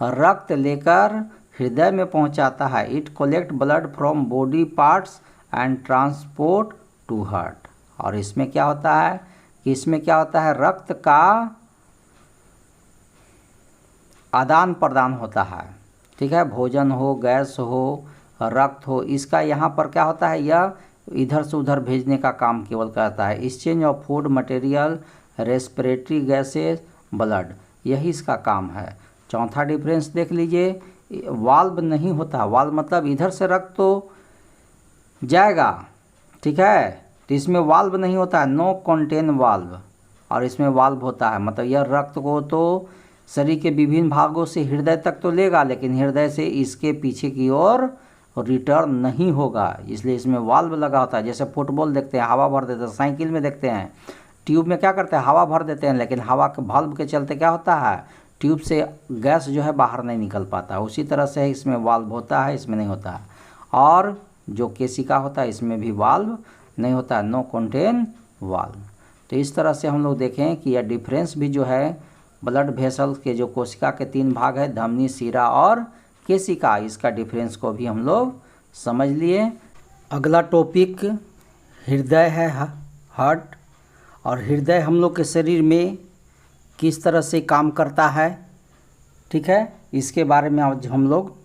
रक्त लेकर हृदय में पहुंचाता है। It collect blood from body parts and transport to heart. और इसमें क्या होता है कि इसमें क्या होता है, रक्त का आदान प्रदान होता है। ठीक है, भोजन हो, गैस हो, रक्त हो, इसका यहाँ पर क्या होता है, यह इधर से उधर भेजने का काम केवल करता है। Exchange of food material, respiratory gases, blood, यही इसका काम है। चौथा डिफरेंस देख लीजिए, वाल्व नहीं होता। वाल्व मतलब इधर से रक्त तो जाएगा ठीक है। तो इसमें वाल्व नहीं होता है, नो कंटेन वाल्व, और इसमें वाल्व होता है। मतलब यह रक्त को तो शरीर के विभिन्न भागों से हृदय तक तो लेगा, लेकिन हृदय से इसके पीछे की ओर रिटर्न नहीं होगा, इसलिए इसमें वाल्व लगा होता है। जैसे फुटबॉल देखते हैं, हवा भर देते हैं, साइकिल में देखते हैं, ट्यूब में क्या करते हैं, हवा भर देते हैं, लेकिन हवा के वाल्व के चलते क्या होता है, ट्यूब से गैस जो है बाहर नहीं निकल पाता। उसी तरह से इसमें वाल्व होता है, इसमें नहीं होता है। और जो केशिका होता है इसमें भी वाल्व नहीं होता है, नो कंटेन वाल्व। तो इस तरह से हम लोग देखें कि यह डिफरेंस भी जो है ब्लड वेसल के जो कोशिका के 3 भाग है, धमनी, शिरा और केशिका, इसका डिफरेंस को भी हम लोग समझ लिए। अगला टॉपिक हृदय है, हार्ट। और हृदय हम लोग के शरीर में किस तरह से काम करता है, ठीक है, इसके बारे में आज हम लोग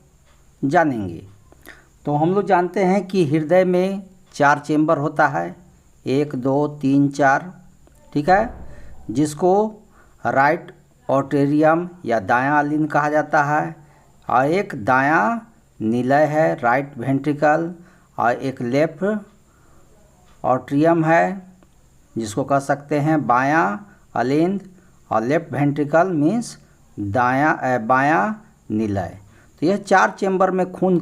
जानेंगे। तो हम लोग जानते हैं कि हृदय में 4 चेंबर होता है, 1 2 3 4, ठीक है, जिसको राइट ऑर्टेरियम या दायां अलिंद कहा जाता है, और एक दायां निलय है, राइट वेंट्रिकल, और एक लेफ्ट ऑर्ट्रियम है जिसको कह सकते हैं बायां अलिंद, और लेफ्ट वेंट्रिकल मीन्स बायां निलय। तो यह 4 चेंबर में खून,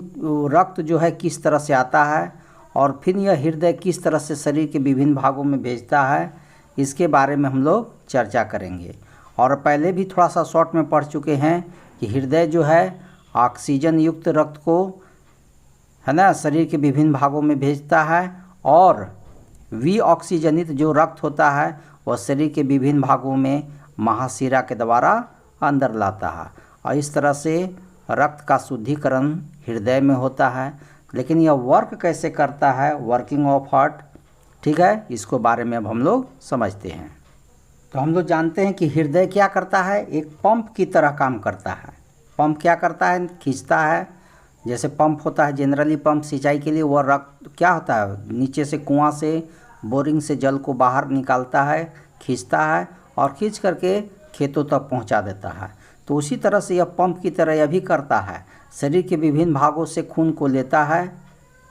रक्त जो है किस तरह से आता है, और फिर यह हृदय किस तरह से शरीर के विभिन्न भागों में भेजता है, इसके बारे में हम लोग चर्चा करेंगे। और पहले भी थोड़ा सा शॉर्ट में पढ़ चुके हैं कि हृदय जो है ऑक्सीजन युक्त रक्त को, है ना, शरीर के विभिन्न भागों में भेजता है, और विऑक्सीजनित जो रक्त होता है वह शरीर के विभिन्न भागों में महाशिरा के द्वारा अंदर लाता है। और इस तरह से रक्त का शुद्धिकरण हृदय में होता है। लेकिन यह वर्क कैसे करता है, वर्किंग ऑफ हार्ट, ठीक है, इसको बारे में अब हम लोग समझते हैं। तो हम लोग जानते हैं कि हृदय क्या करता है, एक पंप की तरह काम करता है। पंप क्या करता है, खींचता है। जैसे पंप होता है जनरली, पंप सिंचाई के लिए, वह रक्त क्या होता है, नीचे से कुआं से, बोरिंग से जल को बाहर निकालता है, खींचता है, और खींच करके खेतों तक पहुंचा देता है। तो उसी तरह से यह पंप की तरह यह भी करता है, शरीर के विभिन्न भागों से खून को लेता है,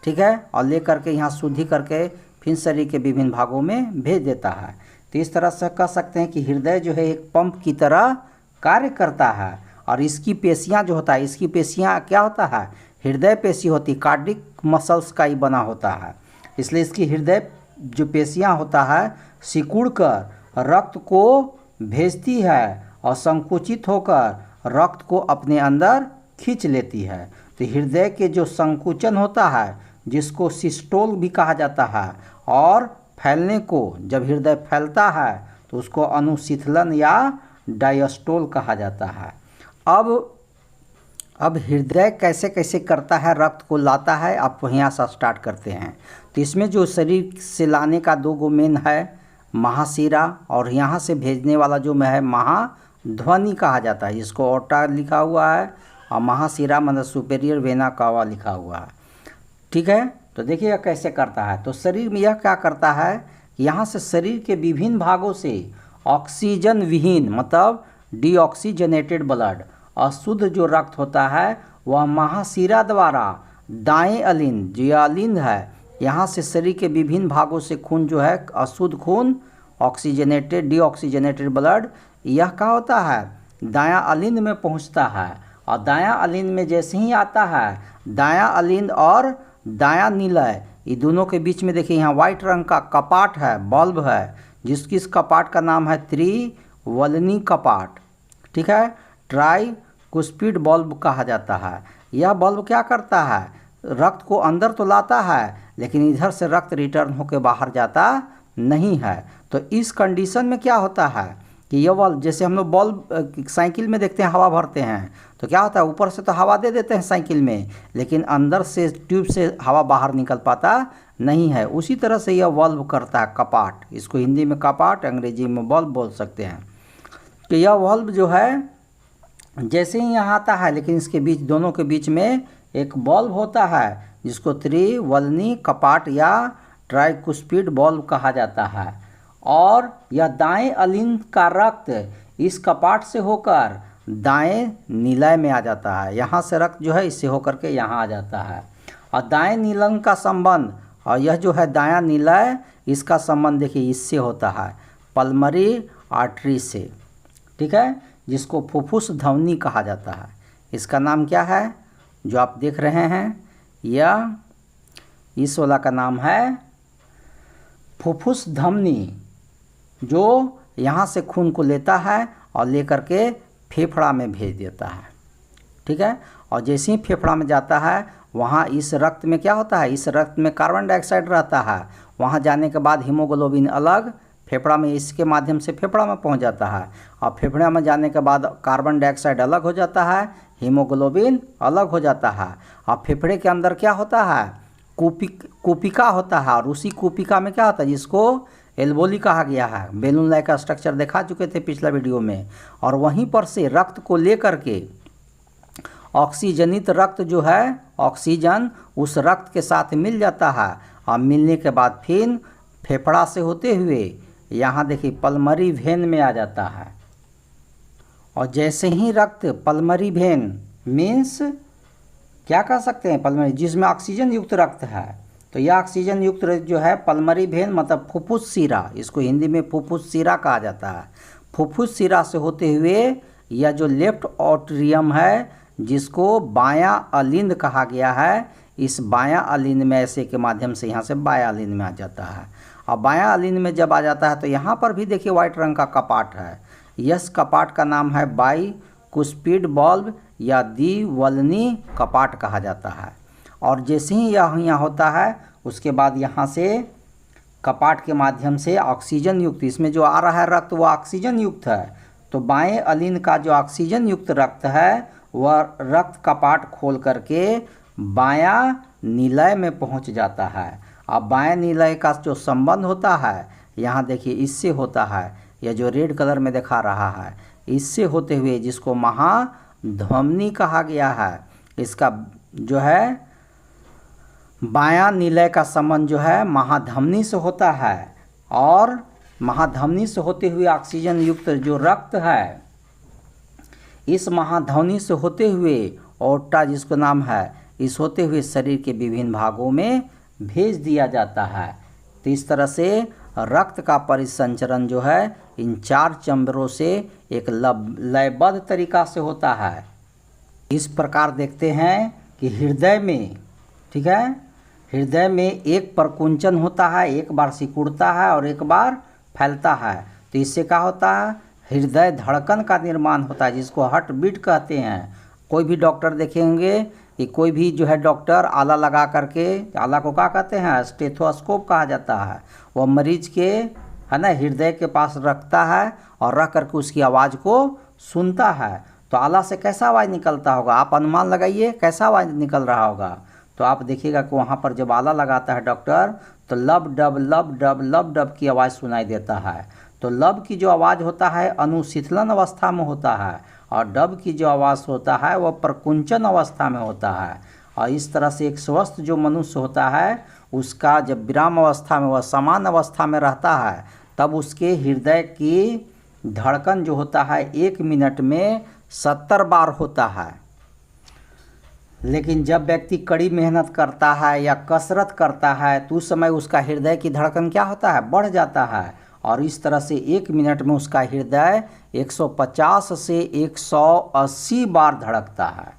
ठीक है, और ले करके यहाँ शुद्धि करके फिर शरीर के विभिन्न भागों में भेज देता है। तो इस तरह से कह सकते हैं कि हृदय जो है एक पंप की तरह कार्य करता है। और इसकी पेशियाँ जो होता है, इसकी पेशियाँ क्या होता है, हृदय पेशी होती, कार्डिक मसल्स का ही बना होता है। इसलिए इसकी हृदय जो पेशियाँ होता है सिकुड़ कर रक्त को भेजती है, और संकुचित होकर रक्त को अपने अंदर खींच लेती है। तो हृदय के जो संकुचन होता है, जिसको सिस्टोल भी कहा जाता है, और फैलने को, जब हृदय फैलता है तो उसको अनुशीतलन या डायस्टोल कहा जाता है। अब हृदय कैसे कैसे करता है, रक्त को लाता है, आप यहाँ से स्टार्ट करते हैं। तो इसमें जो शरीर से लाने का 2 मेन है, महाशिरा, और यहाँ से भेजने वाला जो है महाध्वनि कहा जाता है, जिसको ओटा लिखा हुआ है, और महाशिरा मतलब सुपेरियर वेना कावा लिखा हुआ है, ठीक है। तो देखिए यह कैसे करता है। तो शरीर में यह क्या करता है कि यहाँ से शरीर के विभिन्न भागों से ऑक्सीजन विहीन, मतलब डीऑक्सीजनेटेड ब्लड, अशुद्ध जो रक्त होता है, वह महाशिरा द्वारा दाएं अलिंद, जो अलिंद है, यहाँ से शरीर के विभिन्न भागों से खून जो है, अशुद्ध खून, ऑक्सीजनेटेड, डीऑक्सीजनेटेड ब्लड, यह क्या होता है, दायां अलिंद में पहुँचता है। और दायां अलिंद में जैसे ही आता है, दायां अलिंद और दायां निलय, ये दोनों के बीच में देखिए यहाँ वाइट रंग का कपाट है, बल्ब है, जिसकी इस कपाट का नाम है त्रिवलनी कपाट, ठीक है, ट्राइकुस्पिड बल्ब कहा जाता है। यह बल्ब क्या करता है, रक्त को अंदर तो लाता है, लेकिन इधर से रक्त रिटर्न होकर बाहर जाता नहीं है। तो इस कंडीशन में क्या होता है कि यह बल्ब, जैसे हम लोग बल्ब साइकिल में देखते हैं, हवा भरते हैं तो क्या होता है, ऊपर से तो हवा दे देते हैं साइकिल में, लेकिन अंदर से ट्यूब से हवा बाहर निकल पाता नहीं है। उसी तरह से यह बल्ब करता है, कपाट, इसको हिंदी में कपाट, अंग्रेजी में बल्ब बोल सकते हैं। तो यह बल्ब जो है जैसे ही यहाँ आता है, लेकिन इसके बीच, दोनों के बीच में एक बल्ब होता है, जिसको त्रिवलनी कपाट या ट्राइकुस्पिड बल्ब कहा जाता है। और यह दाएं अलिंद का रक्त इस कपाट से होकर दाएं निलय में आ जाता है। यहाँ से रक्त जो है इससे होकर के यहाँ आ जाता है। और दाएं निलय का संबंध और यह जो है दायां निलय, इसका संबंध देखिए इससे होता है, पल्मरी आर्टरी से, ठीक है, जिसको फुफ्फुस धमनी कहा जाता है। इसका नाम क्या है जो आप देख रहे हैं, यह इस वाला का नाम है फुफ्फुस धमनी, जो यहाँ से खून को लेता है और लेकर के फेफड़ा में भेज देता है, ठीक है। और जैसे ही फेफड़ा में जाता है, वहाँ इस रक्त में क्या होता है, इस रक्त में कार्बन डाइऑक्साइड रहता है। वहाँ जाने के बाद हीमोग्लोबिन अलग फेफड़ा में, इसके माध्यम से फेफड़ा में पहुँच जाता है, और फेफड़ा में जाने के बाद कार्बन डाइऑक्साइड अलग हो जाता है, हीमोग्लोबिन अलग हो जाता है। और फेफड़े के अंदर क्या होता है, कूपिका होता है, और उसी कूपिका में क्या होता है, जिसको एल्वोली कहा गया है। बैलून लाइक का स्ट्रक्चर दिखा चुके थे पिछला वीडियो में। और वहीं पर से रक्त को लेकर के ऑक्सीजनित रक्त जो है, ऑक्सीजन उस रक्त के साथ मिल जाता है, और मिलने के बाद फिर फेफड़ा से होते हुए यहाँ देखिए पल्मरी वेन में आ जाता है। और जैसे ही रक्त पल्मरी वेन मीन्स क्या कह सकते हैं, पल्मरी जिसमें ऑक्सीजन युक्त रक्त है, तो यह ऑक्सीजन युक्त रक्त जो है पल्मरी वेन मतलब फुफ्फुस शिरा, इसको हिंदी में फुफ्फुस शिरा कहा जाता है। फुफ्फुस शिरा से होते हुए यह जो लेफ्ट ऑट्रियम है, जिसको बायां अलिंद कहा गया है, इस बायां अलिंद में ऐसे के माध्यम से यहाँ से बायां अलिंद में आ जाता है। और बायां अलिंद में जब आ जाता है तो यहाँ पर भी देखिए व्हाइट रंग का कपाट है। इस कपाट का नाम है बाइकुस्पिड बल्ब या द्विवल्नी कपाट कहा जाता है। और जैसे ही यह यहाँ होता है, उसके बाद यहाँ से कपाट के माध्यम से ऑक्सीजन युक्त, इसमें जो आ रहा है रक्त वो ऑक्सीजन युक्त है, तो बाएं अलिंद का जो ऑक्सीजन युक्त रक्त है वह रक्त कपाट खोल करके बायां निलय में पहुंच जाता है। अब बाएं निलय का जो संबंध होता है, यहाँ देखिए इससे होता है, यह जो रेड कलर में दिखा रहा है, इससे होते हुए जिसको महाधमनी कहा गया है, इसका जो है बायां निलय का संबंध जो है महाधमनी से होता है। और महाधमनी से होते हुए ऑक्सीजन युक्त जो रक्त है, इस महाधमनी से होते हुए ओर्टा जिसको नाम है, इस होते हुए शरीर के विभिन्न भागों में भेज दिया जाता है। तो इस तरह से रक्त का परिसंचरण जो है इन 4 चैम्बरों से एक लयबद्ध तरीका से होता है। इस प्रकार देखते हैं कि हृदय में, ठीक है, हृदय में एक प्रकुंचन होता है, एक बार सिकुड़ता है और एक बार फैलता है। तो इससे क्या होता है, हृदय धड़कन का निर्माण होता है, जिसको हार्ट बीट कहते हैं। कोई भी डॉक्टर देखेंगे कि कोई भी जो है डॉक्टर आला लगा करके, आला को क्या कहते हैं, स्टेथोस्कोप कहा जाता है, वो मरीज के है ना हृदय के पास रखता है और रख करके उसकी आवाज़ को सुनता है। तो आला से कैसा आवाज़ निकलता होगा, आप अनुमान लगाइए कैसा आवाज़ निकल रहा होगा। तो आप देखिएगा कि वहाँ पर जब आला लगाता है डॉक्टर, तो लब डब की आवाज़ सुनाई देता है। तो लब की जो आवाज़ होता है अनुशीतलन अवस्था में होता है, और डब की जो आवाज़ होता है वह प्रकुंचन अवस्था में होता है। और इस तरह से एक स्वस्थ जो मनुष्य होता है, उसका जब विराम अवस्था में, वह समान अवस्था में रहता है, तब उसके हृदय की धड़कन जो होता है 1 मिनट में 70 बार होता है। लेकिन जब व्यक्ति कड़ी मेहनत करता है या कसरत करता है, तो उस समय उसका हृदय की धड़कन क्या होता है, बढ़ जाता है। और इस तरह से 1 मिनट में उसका हृदय 150 से 180 बार धड़कता है।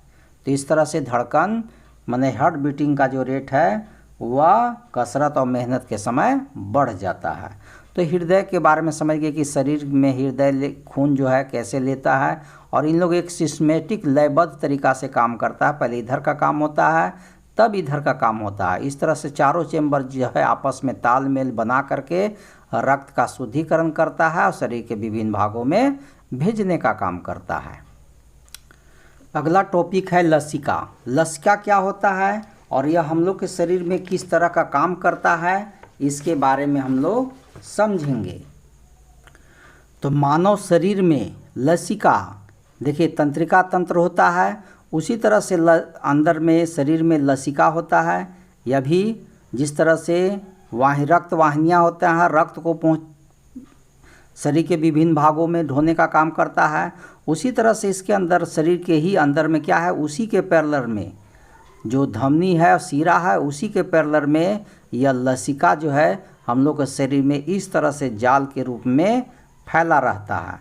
तो इस तरह से धड़कन माने हार्ट बीटिंग का जो रेट है वह कसरत और मेहनत के समय बढ़ जाता है। तो हृदय के बारे में समझ गए कि शरीर में हृदय खून जो है कैसे लेता है, और इन लोग एक सिस्टमेटिक लयबद्ध तरीका से काम करता है। पहले इधर का काम होता है, तब इधर का काम होता है। इस तरह से चारों चैम्बर जो है आपस में तालमेल बना करके रक्त का शुद्धिकरण करता है और शरीर के विभिन्न भागों में भेजने का काम करता है। अगला टॉपिक है लसिका। लसिका क्या होता है और यह हम लोग के शरीर में किस तरह का काम करता है, इसके बारे में हम लोग समझेंगे। तो मानव शरीर में लसिका, देखिए तंत्रिका तंत्र होता है, उसी तरह से अंदर में शरीर में लसिका होता है। यह भी जिस तरह से रक्त वाहिनियाँ होता है, रक्त को शरीर के विभिन्न भागों में ढोने का काम करता है, उसी तरह से इसके अंदर शरीर के ही अंदर में क्या है, उसी के पैरेलल में जो धमनी है और सीरा है उसी के पैरेलल में यह लसिका जो है हम लोग के शरीर में इस तरह से जाल के रूप में फैला रहता है।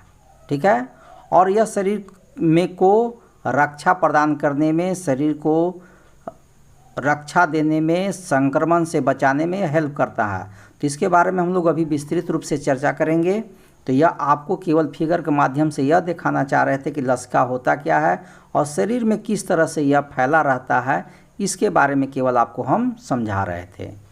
ठीक है, और यह शरीर में को रक्षा प्रदान करने में, शरीर को रक्षा देने में, संक्रमण से बचाने में हेल्प करता है। तो इसके बारे में हम लोग अभी विस्तृत रूप से चर्चा करेंगे। तो यह आपको केवल फिगर के माध्यम से यह दिखाना चाह रहे थे कि लसिका होता क्या है और शरीर में किस तरह से यह फैला रहता है, इसके बारे में केवल आपको हम समझा रहे थे।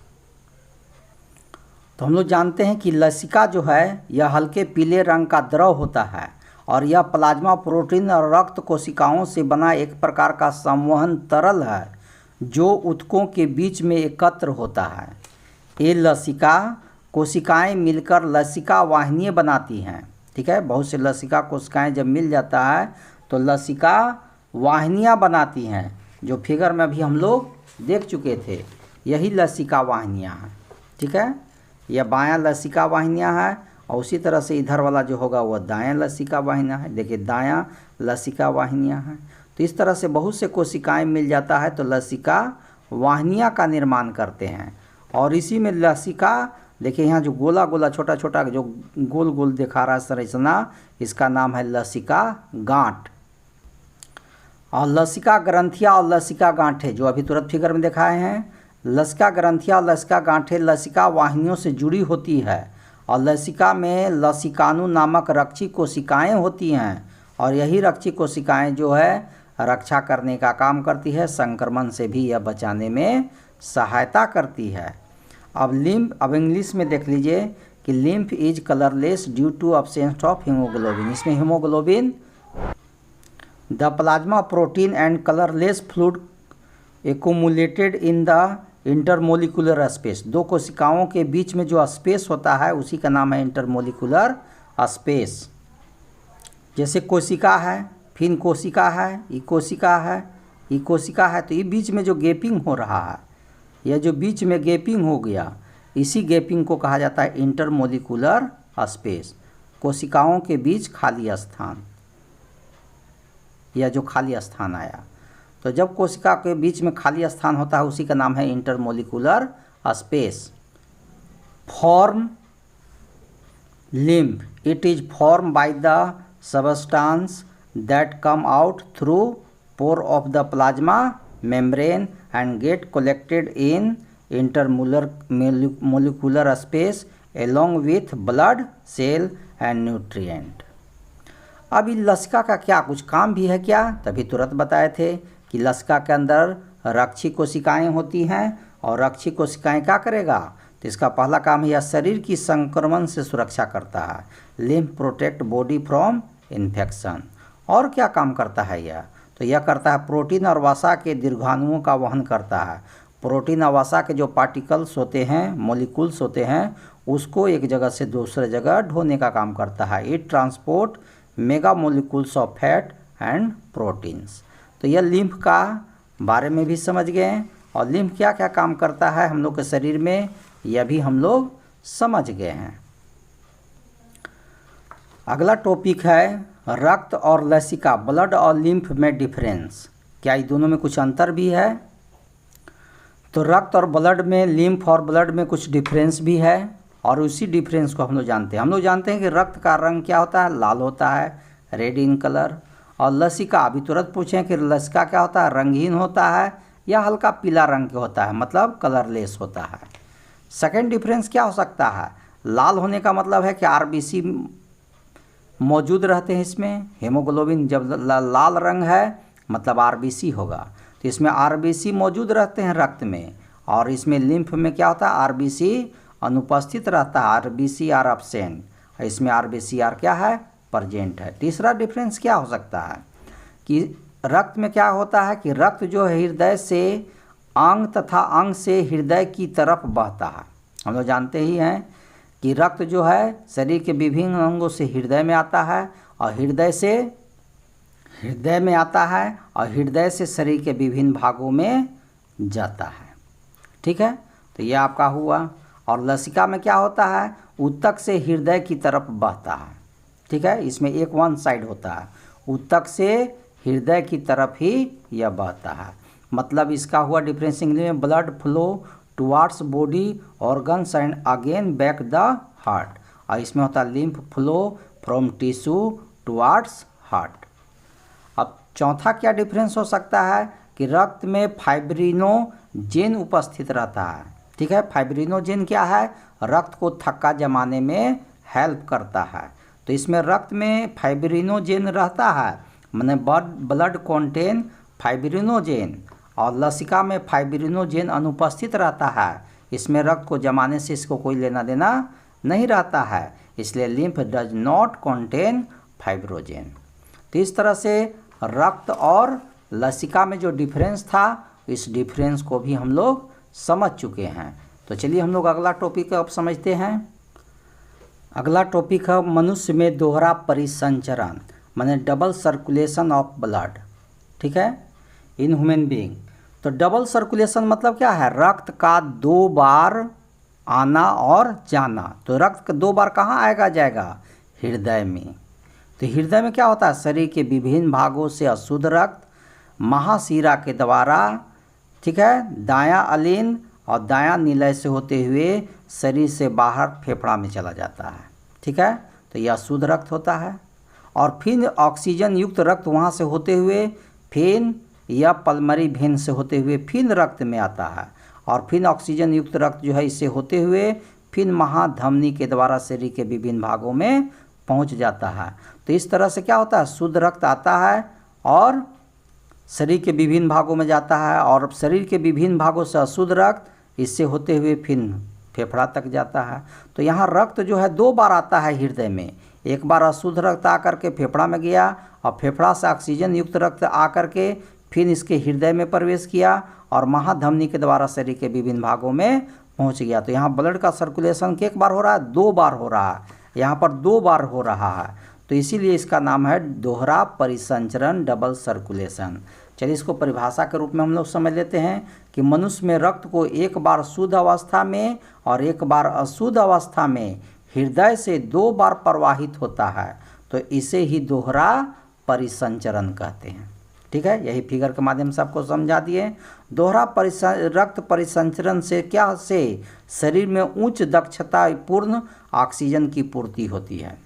तो हम लोग जानते हैं कि लसिका जो है यह हल्के पीले रंग का द्रव होता है और यह प्लाज्मा प्रोटीन और रक्त कोशिकाओं से बना एक प्रकार का संवहन तरल है जो ऊतकों के बीच में एकत्र होता है। ये लसिका कोशिकाएं मिलकर लसिका वाहिनियाँ बनाती हैं। ठीक है, बहुत से लसिका कोशिकाएं जब मिल जाता है तो लसिका वाहिनियाँ बनाती हैं, जो फिगर में अभी हम लोग देख चुके थे, यही लसिका वाहिनियाँ हैं। ठीक है, यह बायां लसिका वाहिनियाँ है और उसी तरह से इधर वाला जो होगा वह दायां लसिका वाहिनियाँ है। देखिए दायां लसिका वाहिनियाँ हैं। तो इस तरह से बहुत से कोशिकाएं मिल जाता है तो लसिका वाहिनियाँ का निर्माण करते हैं। और इसी में लसिका, देखिए यहाँ जो गोला गोला छोटा छोटा जो गोल गोल दिखा रहा है संरचना, इसका नाम है लसिका गांठ। और लसिका ग्रंथियाँ और लसिका गांठें जो अभी तुरंत फिगर में दिखाए हैं, लसिका ग्रंथियाँ और लसिका गांठें लसिका वाहिनियों से जुड़ी होती है और लसिका में लसिकाणु नामक रक्षी कोशिकाएं होती हैं और यही रक्षी कोशिकाएं जो है रक्षा करने का काम करती है, संक्रमण से भी यह बचाने में सहायता करती है। अब लिम्फ, अब इंग्लिश में देख लीजिए कि lymph is colourless due to absence of haemoglobin. इसमें haemoglobin, the plasma protein and colourless fluid accumulated in the intermolecular space. दो कोशिकाओं के बीच में जो स्पेस होता है उसी का नाम है इंटरमोलिकुलर स्पेस। जैसे कोशिका है, फिर कोशिका है, ई कोशिका है, ई कोशिका है, तो ये बीच में जो गैपिंग हो रहा है, यह जो बीच में गैपिंग हो गया, इसी गैपिंग को कहा जाता है इंटरमोलिकुलर स्पेस। कोशिकाओं के बीच खाली स्थान, यह जो खाली स्थान आया, तो जब कोशिका के बीच में खाली स्थान होता है उसी का नाम है intermolecular space. Form lymph, it is form by the substance that come out through pore of the plasma membrane and get collected in intermolecular space along with blood cell and nutrient। अब इस लसिका का क्या कुछ काम भी है क्या? तभी तुरंत बताए थे कि लसिका के अंदर रक्षी कोशिकाएं होती हैं और रक्षी कोशिकाएं क्या करेगा, तो इसका पहला काम है यह शरीर की संक्रमण से सुरक्षा करता है। Lymph protect body from infection. और क्या काम करता है यह, तो यह करता है प्रोटीन और वसा के दीर्घाणुओं का वहन करता है। प्रोटीन और वसा के जो पार्टिकल्स होते हैं, मॉलिक्यूल्स होते हैं, उसको एक जगह से दूसरे जगह ढोने का काम करता है। It transport mega molecules of fat and proteins. तो यह लिम्फ का बारे में भी समझ गए और लिम्फ क्या क्या काम करता है हम लोग के शरीर में, यह भी हम लोग समझ गए हैं। अगला टॉपिक है रक्त और लसिका, ब्लड और लिम्फ में डिफरेंस। क्या ये दोनों में कुछ अंतर भी है? तो रक्त और ब्लड में, लिम्फ और ब्लड में कुछ डिफरेंस भी है और उसी डिफरेंस को हम लोग जानते हैं। हम लोग जानते हैं कि रक्त का रंग क्या होता है, लाल होता है, रेड इन कलर। और लसिका, अभी तुरंत पूछें कि लसिका क्या होता है, रंगहीन होता है या हल्का पीला रंग के होता है, मतलब कलरलेस होता है। सेकेंड डिफरेंस क्या हो सकता है, लाल होने का मतलब है कि आरबीसी मौजूद रहते हैं इसमें। हेमोग्लोबिन जब लाल रंग है मतलब आरबीसी होगा, तो इसमें आरबीसी मौजूद रहते हैं रक्त में। और इसमें लिम्फ में क्या होता है, आरबीसी अनुपस्थित रहता है, आरबीसी आर एब्सेंट, इसमें आरबीसी आर क्या है, प्रेजेंट है। तीसरा डिफरेंस क्या हो सकता है कि रक्त में क्या होता है कि रक्त जो है हृदय से अंग तथा अंग से हृदय की तरफ बहता है। हम लोग जानते ही हैं कि रक्त जो है शरीर के विभिन्न अंगों से हृदय में आता है और हृदय से शरीर के विभिन्न भागों में जाता है। ठीक है, तो ये आपका हुआ। और लसिका में क्या होता है, ऊतक से हृदय की तरफ बहता है। ठीक है, इसमें एक वन साइड होता है, ऊतक से हृदय की तरफ ही यह बहता है। मतलब इसका हुआ डिफरेंस इंग्लिश में blood flow towards body organs and again back the heart, और इसमें होता है lymph flow from tissue towards heart. अब चौथा क्या डिफरेंस हो सकता है कि रक्त में फाइब्रिनोजेन उपस्थित रहता है। ठीक है, फाइब्रिनोजेन क्या है? रक्त को थक्का जमाने में हेल्प करता है। तो इसमें रक्त में फाइब्रिनोजेन रहता है, माने ब्लड कंटेन फाइब्रिनोजेन, और लसिका में फाइब्रिनोजेन अनुपस्थित रहता है। इसमें रक्त को जमाने से इसको कोई लेना देना नहीं रहता है, इसलिए लिम्फ डज नॉट कंटेन फाइब्रोजेन। तो इस तरह से रक्त और लसिका में जो डिफरेंस था, इस डिफरेंस को भी हम लोग समझ चुके हैं। तो चलिए हम लोग अगला टॉपिक अब समझते हैं। अगला टॉपिक है मनुष्य में दोहरा परिसंचरण, माने डबल सर्कुलेशन ऑफ ब्लड। ठीक है, इन ह्यूमन बीइंग। तो डबल सर्कुलेशन मतलब क्या है? रक्त का 2 बार आना और जाना। तो रक्त का 2 बार कहाँ आएगा जाएगा? हृदय में। तो हृदय में क्या होता है? शरीर के विभिन्न भागों से अशुद्ध रक्त महाशिरा के द्वारा, ठीक है, दायां अलिन और दायां निलय से होते हुए शरीर से बाहर फेफड़ा में चला जाता है। ठीक है, तो यह शुद्ध रक्त होता है। और फिर ऑक्सीजन युक्त रक्त वहाँ से होते हुए फिर या पल्मरी वेन से होते हुए फिर रक्त में आता है, और फिर ऑक्सीजन युक्त रक्त जो है इससे होते हुए फिर महाधमनी के द्वारा शरीर के विभिन्न भागों में पहुँच जाता है। तो इस तरह से क्या होता है? शुद्ध रक्त आता है और शरीर के विभिन्न भागों में जाता है, और शरीर के विभिन्न भागों से अशुद्ध रक्त इससे होते हुए फिर फेफड़ा तक जाता है। तो यहाँ रक्त जो है 2 बार आता है हृदय में। एक बार अशुद्ध रक्त आकर के फेफड़ा में गया, और फेफड़ा से ऑक्सीजन युक्त रक्त आकर के फिर इसके हृदय में प्रवेश किया, और महाधमनी के द्वारा शरीर के विभिन्न भागों में पहुँच गया। तो यहाँ ब्लड का सर्कुलेशन एक बार हो रहा है? 2 बार हो रहा है। यहाँ पर 2 बार हो रहा है, तो इसीलिए इसका नाम है दोहरा परिसंचरण, डबल सर्कुलेशन। चलिए इसको परिभाषा के रूप में हम लोग समझ लेते हैं कि मनुष्य में रक्त को एक बार शुद्ध अवस्था में और एक बार अशुद्ध अवस्था में हृदय से 2 बार प्रवाहित होता है, तो इसे ही दोहरा परिसंचरण कहते हैं। ठीक है, यही फिगर के माध्यम से आपको समझा दिए। दोहरा रक्त परिसंचरण से क्या से शरीर में उच्च दक्षता पूर्ण ऑक्सीजन की पूर्ति होती है।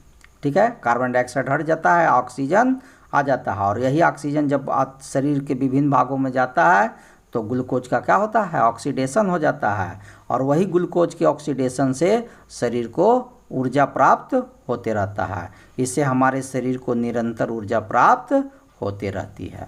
ठीक है, कार्बन डाइऑक्साइड हट जाता है, ऑक्सीजन आ जाता है, और यही ऑक्सीजन जब शरीर के विभिन्न भागों में जाता है तो ग्लूकोज का क्या होता है? ऑक्सीडेशन हो जाता है, और वही ग्लूकोज के ऑक्सीडेशन से शरीर को ऊर्जा प्राप्त होते रहता है। इससे हमारे शरीर को निरंतर ऊर्जा प्राप्त होते रहती है।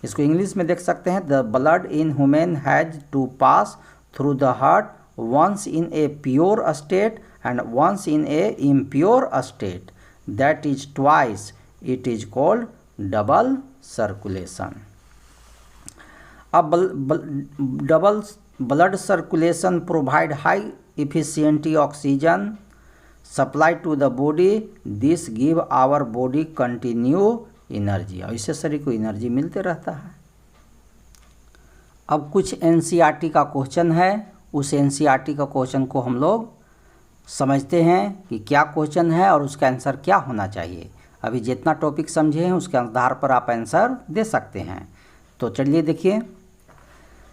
इसको इंग्लिश में देख सकते हैं, the blood in human has to pass through the heart once in a pure state and once in an impure state, that is twice, it is called double circulation. अब double blood circulation provide high efficiency oxygen supply to the body, this give our body continue energy, और इससे शरीर को energy मिलते रहता है। अब कुछ एनसीईआरटी का क्वेश्चन है, उस एनसीईआरटी का क्वेश्चन को हम लोग समझते हैं कि क्या क्वेश्चन है और उसका आंसर क्या होना चाहिए। अभी जितना टॉपिक समझे हैं उसके आधार पर आप आंसर दे सकते हैं। तो चलिए देखिए,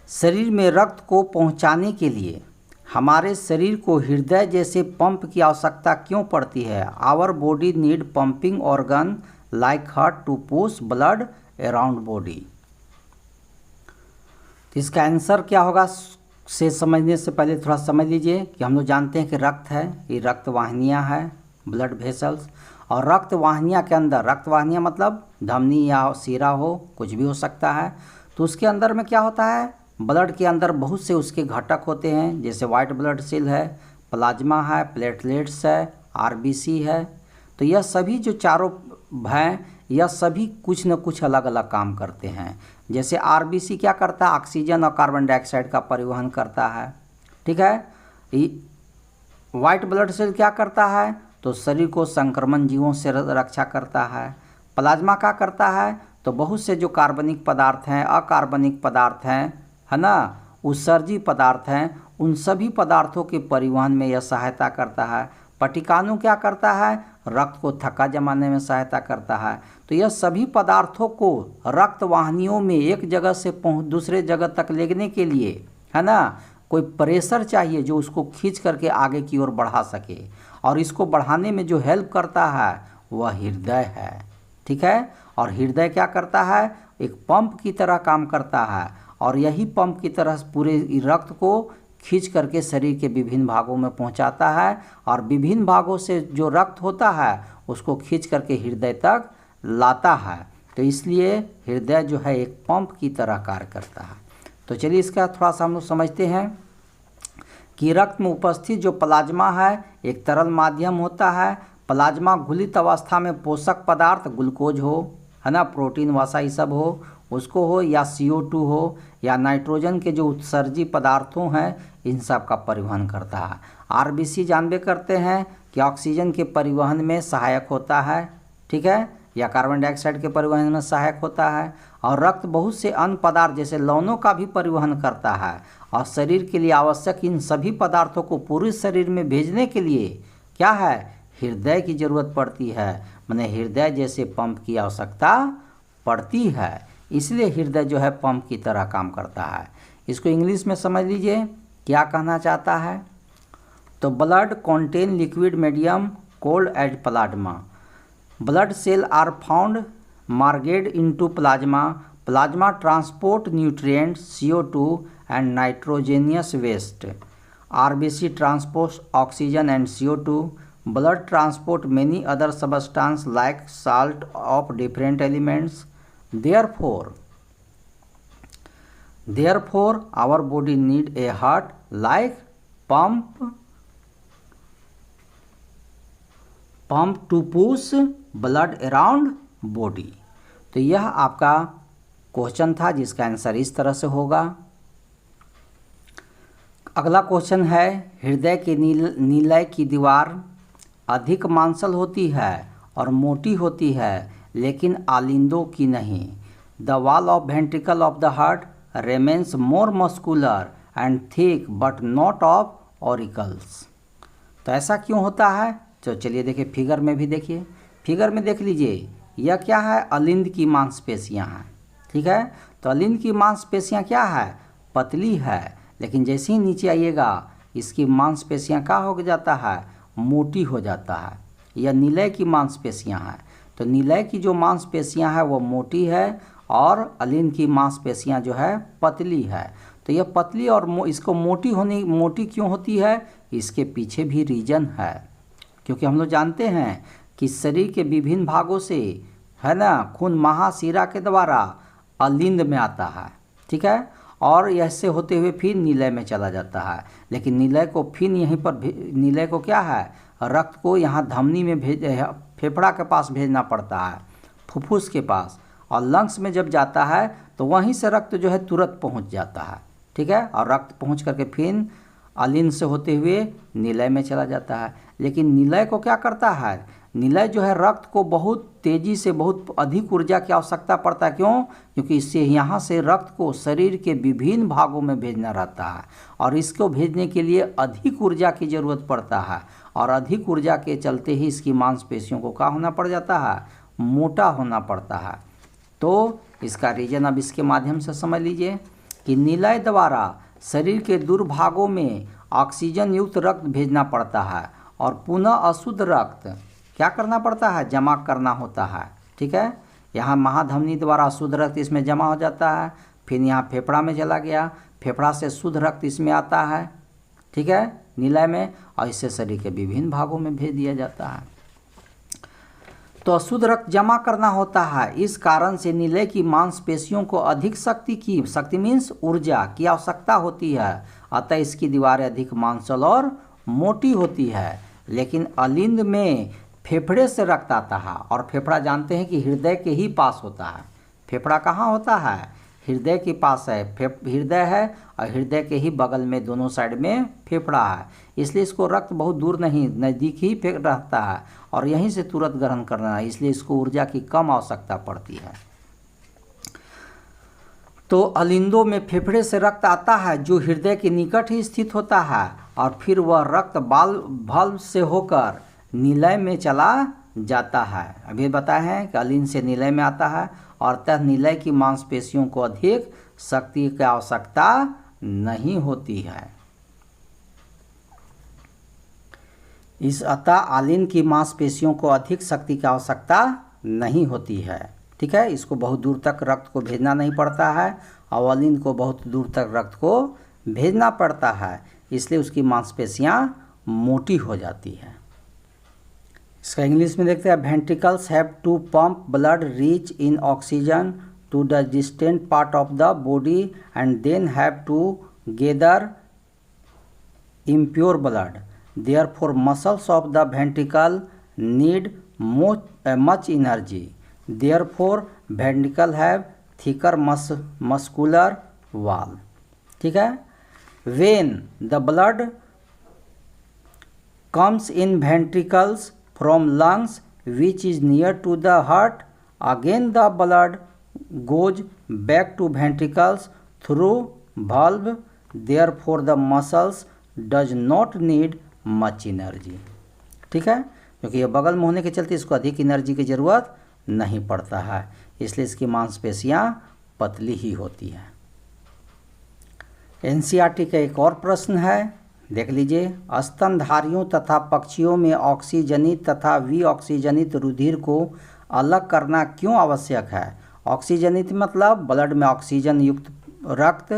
शरीर में रक्त को पहुंचाने के लिए हमारे शरीर को हृदय जैसे पंप की आवश्यकता क्यों पड़ती है? Our body need pumping organ like heart to push blood around body. तो इसका आंसर क्या होगा से समझने से पहले थोड़ा समझ लीजिए कि हम लोग जानते हैं कि रक्त है, ये रक्त वाहिनियाँ हैं, ब्लड वेसल्स, और रक्त वाहिनियाँ के अंदर, रक्त वाहिनियाँ मतलब धमनी या शिरा हो, कुछ भी हो सकता है। तो उसके अंदर में क्या होता है? ब्लड के अंदर बहुत से उसके घटक होते हैं, जैसे वाइट ब्लड सेल है, प्लाज्मा है, प्लेटलेट्स है, आरबीसी है। तो यह सभी जो चारों हैं, यह सभी कुछ न कुछ अलग अलग काम करते हैं। जैसे आरबीसी क्या करता है? ऑक्सीजन और कार्बन डाइऑक्साइड का परिवहन करता है। ठीक है, वाइट ब्लड सेल क्या करता है? तो शरीर को संक्रमण जीवों से रक्षा करता है। प्लाज्मा क्या करता है? तो बहुत से जो कार्बनिक पदार्थ हैं, अकार्बनिक पदार्थ हैं, है ना, उत्सर्जी पदार्थ हैं, उन सभी पदार्थों के परिवहन में यह सहायता करता है। पटिकाणु क्या करता है? रक्त को थक्का जमाने में सहायता करता है। तो यह सभी पदार्थों को रक्त वाहिनियों में एक जगह से दूसरे जगह तक लेने के लिए, है ना, कोई प्रेशर चाहिए जो उसको खींच करके आगे की ओर बढ़ा सके, और इसको बढ़ाने में जो हेल्प करता है वह हृदय है। ठीक है, और हृदय क्या करता है, एक पंप की तरह काम करता है, और यही पंप की तरह पूरे रक्त को खींच करके शरीर के विभिन्न भागों में पहुंचाता है, और विभिन्न भागों से जो रक्त होता है उसको खींच करके हृदय तक लाता है। तो इसलिए हृदय जो है एक पंप की तरह कार्य करता है। तो चलिए इसका थोड़ा सा हम लोग समझते हैं कि रक्त में उपस्थित जो प्लाज्मा है एक तरल माध्यम होता है। प्लाज्मा घुलित अवस्था में पोषक पदार्थ ग्लूकोज हो, है ना, प्रोटीन वसा ये सब हो, उसको हो, या CO2 हो, या नाइट्रोजन के जो उत्सर्जी पदार्थों हैं इन सब का परिवहन करता है। RBC जानबे करते हैं कि ऑक्सीजन के परिवहन में सहायक होता है, ठीक है, या कार्बन डाइऑक्साइड के परिवहन में सहायक होता है। और रक्त बहुत से अन्य पदार्थ जैसे लवणों का भी परिवहन करता है, और शरीर के लिए आवश्यक इन सभी पदार्थों को पूरे शरीर में भेजने के लिए क्या है, हृदय की ज़रूरत पड़ती है। माने हृदय जैसे पंप की आवश्यकता पड़ती है, इसलिए हृदय जो है पंप की तरह काम करता है। इसको इंग्लिश में समझ लीजिए क्या कहना चाहता है। तो blood contain liquid medium called as plasma, blood cell are found merged into plasma, plasma transport nutrients CO2 and nitrogenous waste, RBC transport oxygen and CO2, blood transport many other substances like salt of different elements. Therefore our body need a heart like pump to push blood around body। तो यह आपका question था जिसका answer इस तरह से होगा। अगला क्वेश्चन है, हृदय के नीलय की दीवार अधिक मांसल होती है और मोटी होती है लेकिन आलिंदों की नहीं। The wall of ventricle of the heart remains more muscular and thick but not of auricles. तो ऐसा क्यों होता है, तो चलिए देखिए फिगर में भी देखिए, फिगर में देख लीजिए यह क्या है, अलिंद की मांसपेशियां हैं। ठीक है, तो अलिंद की मांसपेशियां क्या है, पतली है, लेकिन जैसे ही नीचे आइएगा इसकी मांसपेशियां क्या हो जाता है, मोटी हो जाता है। यह नीलय की मांसपेशियां हैं। तो नीलय की जो मांसपेशियां हैं वो मोटी है और अलिंद की मांसपेशियां जो है पतली है। तो यह पतली और इसको मोटी क्यों होती है, इसके पीछे भी रीजन है, क्योंकि हम लोग जानते हैं कि शरीर के विभिन्न भागों से, है ना, खून महाशिरा के द्वारा अलिंद में आता है। ठीक है, और ऐसे होते हुए फिर नीलय में चला जाता है, लेकिन नीलय को फिर यहीं पर नीलय को क्या है, रक्त को यहाँ धमनी में फेफड़ा के पास भेजना पड़ता है, फुफ्फुस के पास, और लंग्स में जब जाता है तो वहीं से रक्त जो है तुरंत पहुँच जाता है। ठीक है, और रक्त पहुँच करके फिर अलिंद से होते हुए नीलय में चला जाता है। लेकिन नीलय को क्या करता है, नीलय जो है रक्त को बहुत तेज़ी से, बहुत अधिक ऊर्जा की आवश्यकता पड़ता है। क्यों, क्योंकि इससे यहाँ से रक्त को शरीर के विभिन्न भागों में भेजना रहता है, और इसको भेजने के लिए अधिक ऊर्जा की ज़रूरत पड़ता है, और अधिक ऊर्जा के चलते ही इसकी मांसपेशियों को क्या होना पड़ जाता है, मोटा होना पड़ता है। तो इसका रीजन अब इसके माध्यम से समझ लीजिए कि नीलय द्वारा शरीर के दूरभागों में ऑक्सीजन युक्त रक्त भेजना पड़ता है, और पुनः अशुद्ध रक्त क्या करना पड़ता है, जमा करना होता है। ठीक है, यहाँ महाधमनी द्वारा शुद्ध रक्त इसमें जमा हो जाता है, फिर यहाँ फेफड़ा में चला गया, फेफड़ा से शुद्ध रक्त इसमें आता है। ठीक है, नीलय में, और इससे शरीर के विभिन्न भागों में भेज दिया जाता है। तो अशुद्ध रक्त जमा करना होता है, इस कारण से नीलय की मांसपेशियों को अधिक शक्ति मीन्स ऊर्जा की आवश्यकता होती है, अतः इसकी दीवारें अधिक मांसल और मोटी होती है। लेकिन अलिंद में फेफड़े से रक्त आता है, और फेफड़ा जानते हैं कि हृदय के ही पास होता है। फेफड़ा कहाँ होता है, हृदय के पास है, हृदय है, और हृदय के ही बगल में दोनों साइड में फेफड़ा है, इसलिए इसको रक्त बहुत दूर नहीं, नज़दीक ही रहता है, और यहीं से तुरंत ग्रहण करना है, इसलिए इसको ऊर्जा की कम आवश्यकता पड़ती है। तो अलिंदों में फेफड़े से रक्त आता है जो हृदय के निकट ही स्थित होता है, और फिर वह रक्त वाल्व से होकर नीलय में चला जाता है। अभी बताए हैं कि अलीन से निलय में आता है और अतः निलय की मांसपेशियों को अधिक शक्ति की आवश्यकता नहीं होती है। इस अतः आलीन की मांसपेशियों को अधिक शक्ति की आवश्यकता नहीं होती है। ठीक है, इसको बहुत दूर तक रक्त को भेजना नहीं पड़ता है और आलीन को बहुत दूर तक रक्त को भेजना पड़ता है, इसलिए उसकी मांसपेशियां मोटी हो जाती है। इसका इंग्लिश में देखते हैं। Ventricles have to pump blood rich in oxygen to the distant part of the body and then have to gather impure blood. Therefore, muscles of the ventricle need much energy. Therefore, ventricle have thicker muscular wall. ठीक है, when the blood comes in ventricles from lungs which is near to the heart, again the blood goes back to ventricles through valve. Therefore, the muscles does not need much energy. ठीक है, क्योंकि ये बगल में होने के चलते इसको अधिक एनर्जी की ज़रूरत नहीं पड़ता है, इसलिए इसकी मांसपेशियां पतली ही होती हैं। एनसीईआरटी का एक और प्रश्न है, देख लीजिए। स्तनधारियों तथा पक्षियों में ऑक्सीजनित तथा विऑक्सीजनित रुधिर को अलग करना क्यों आवश्यक है? ऑक्सीजनित मतलब ब्लड में ऑक्सीजन युक्त रक्त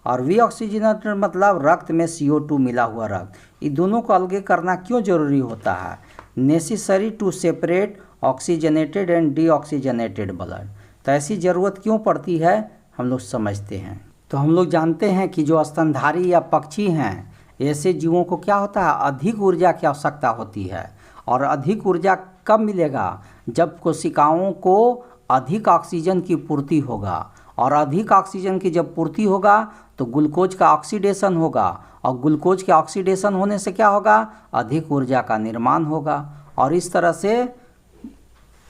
और विऑक्सीजनेट मतलब रक्त में CO2 मिला हुआ रक्त। ये दोनों को अलग करना क्यों जरूरी होता है? Necessary to separate oxygenated and deoxygenated blood. तो ऐसी ज़रूरत क्यों पड़ती है हम लोग समझते हैं। तो हम लोग जानते हैं कि जो स्तनधारी या पक्षी हैं, ऐसे जीवों को क्या होता है, अधिक ऊर्जा की आवश्यकता होती है। और अधिक ऊर्जा कब मिलेगा? जब कोशिकाओं को अधिक ऑक्सीजन की पूर्ति होगा, और अधिक ऑक्सीजन की जब पूर्ति होगा तो ग्लूकोज का ऑक्सीडेशन होगा, और ग्लूकोज के ऑक्सीडेशन होने से क्या होगा, अधिक ऊर्जा का निर्माण होगा, और इस तरह से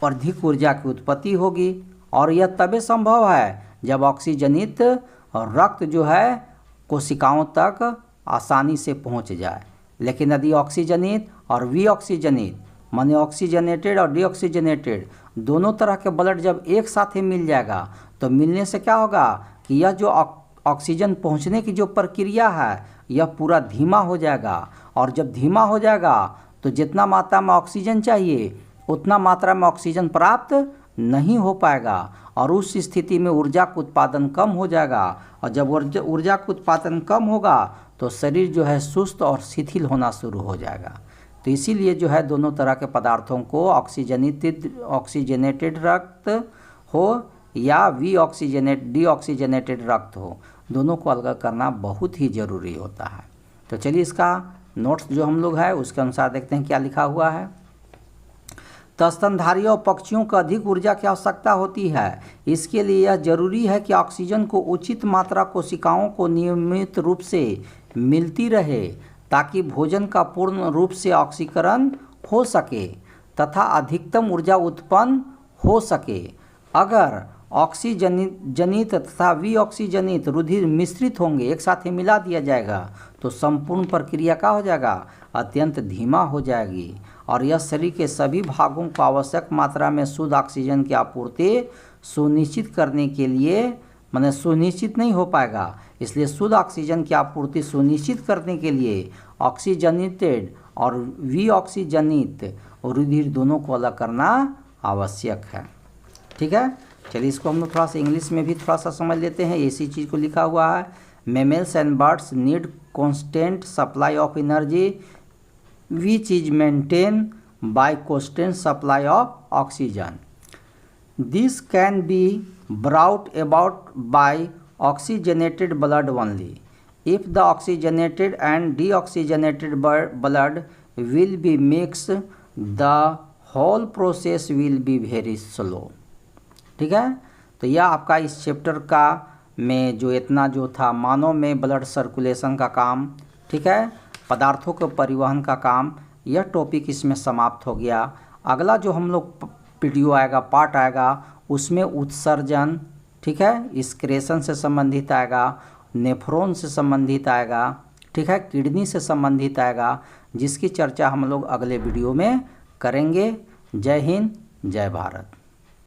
अधिक ऊर्जा की उत्पत्ति होगी। और यह तभी संभव है जब ऑक्सीजनित रक्त जो है कोशिकाओं तक आसानी से पहुंच जाए। लेकिन यदि ऑक्सीजनित और विऑक्सीजनित माने ऑक्सीजनेटेड और डीऑक्सीजनेटेड दोनों तरह के ब्लड जब एक साथ ही मिल जाएगा तो मिलने से क्या होगा कि यह जो ऑक्सीजन पहुंचने की जो प्रक्रिया है यह पूरा धीमा हो जाएगा। और जब धीमा हो जाएगा तो जितना मात्रा में ऑक्सीजन चाहिए उतना मात्रा में ऑक्सीजन प्राप्त नहीं हो पाएगा, और उस स्थिति में ऊर्जा का उत्पादन कम हो जाएगा। और जब ऊर्जा का उत्पादन कम होगा तो शरीर जो है सुस्त और शिथिल होना शुरू हो जाएगा। तो इसीलिए जो है दोनों तरह के पदार्थों को ऑक्सीजनेटेड रक्त हो या डीऑक्सीजनेटेड रक्त हो, दोनों को अलग करना बहुत ही ज़रूरी होता है। तो चलिए इसका नोट्स जो हम लोग है उसके अनुसार देखते हैं क्या लिखा हुआ है। तो स्तनधारियों और पक्षियों को अधिक ऊर्जा की आवश्यकता होती है। इसके लिए यह जरूरी है कि ऑक्सीजन को उचित मात्रा कोशिकाओं को नियमित रूप से मिलती रहे ताकि भोजन का पूर्ण रूप से ऑक्सीकरण हो सके तथा अधिकतम ऊर्जा उत्पन्न हो सके। अगर ऑक्सीजनित तथा विऑक्सीजनित रुधिर मिश्रित होंगे, एक साथ ही मिला दिया जाएगा तो संपूर्ण प्रक्रिया क्या हो जाएगा, अत्यंत धीमा हो जाएगी, और यह शरीर के सभी भागों को आवश्यक मात्रा में शुद्ध ऑक्सीजन की आपूर्ति सुनिश्चित करने के लिए माने सुनिश्चित नहीं हो पाएगा। इसलिए शुद्ध ऑक्सीजन की आपूर्ति सुनिश्चित करने के लिए ऑक्सीजनेटेड और विऑक्सीजनित रुधिर दोनों को अलग करना आवश्यक है। ठीक है, चलिए इसको हम लोग थोड़ा सा इंग्लिश में भी थोड़ा सा समझ लेते हैं। इसी चीज़ को लिखा हुआ है, mammals and birds need constant supply of energy which is maintain by constant supply of oxygen. This can be brought about by oxygenated blood only. If the oxygenated and deoxygenated blood will be mixed, the whole process will be very slow. ठीक है, तो यह आपका इस chapter का में जो इतना जो था मानव में ब्लड सर्कुलेशन का काम, ठीक है, पदार्थों के परिवहन का काम, यह टॉपिक इसमें समाप्त हो गया। अगला जो हम लोग वीडियो आएगा, पार्ट आएगा, उसमें उत्सर्जन, ठीक है, एक्सक्रीशन से संबंधित आएगा, नेफ्रॉन से संबंधित आएगा, ठीक है, किडनी से संबंधित आएगा, जिसकी चर्चा हम लोग अगले वीडियो में करेंगे। जय हिंद, जय भारत।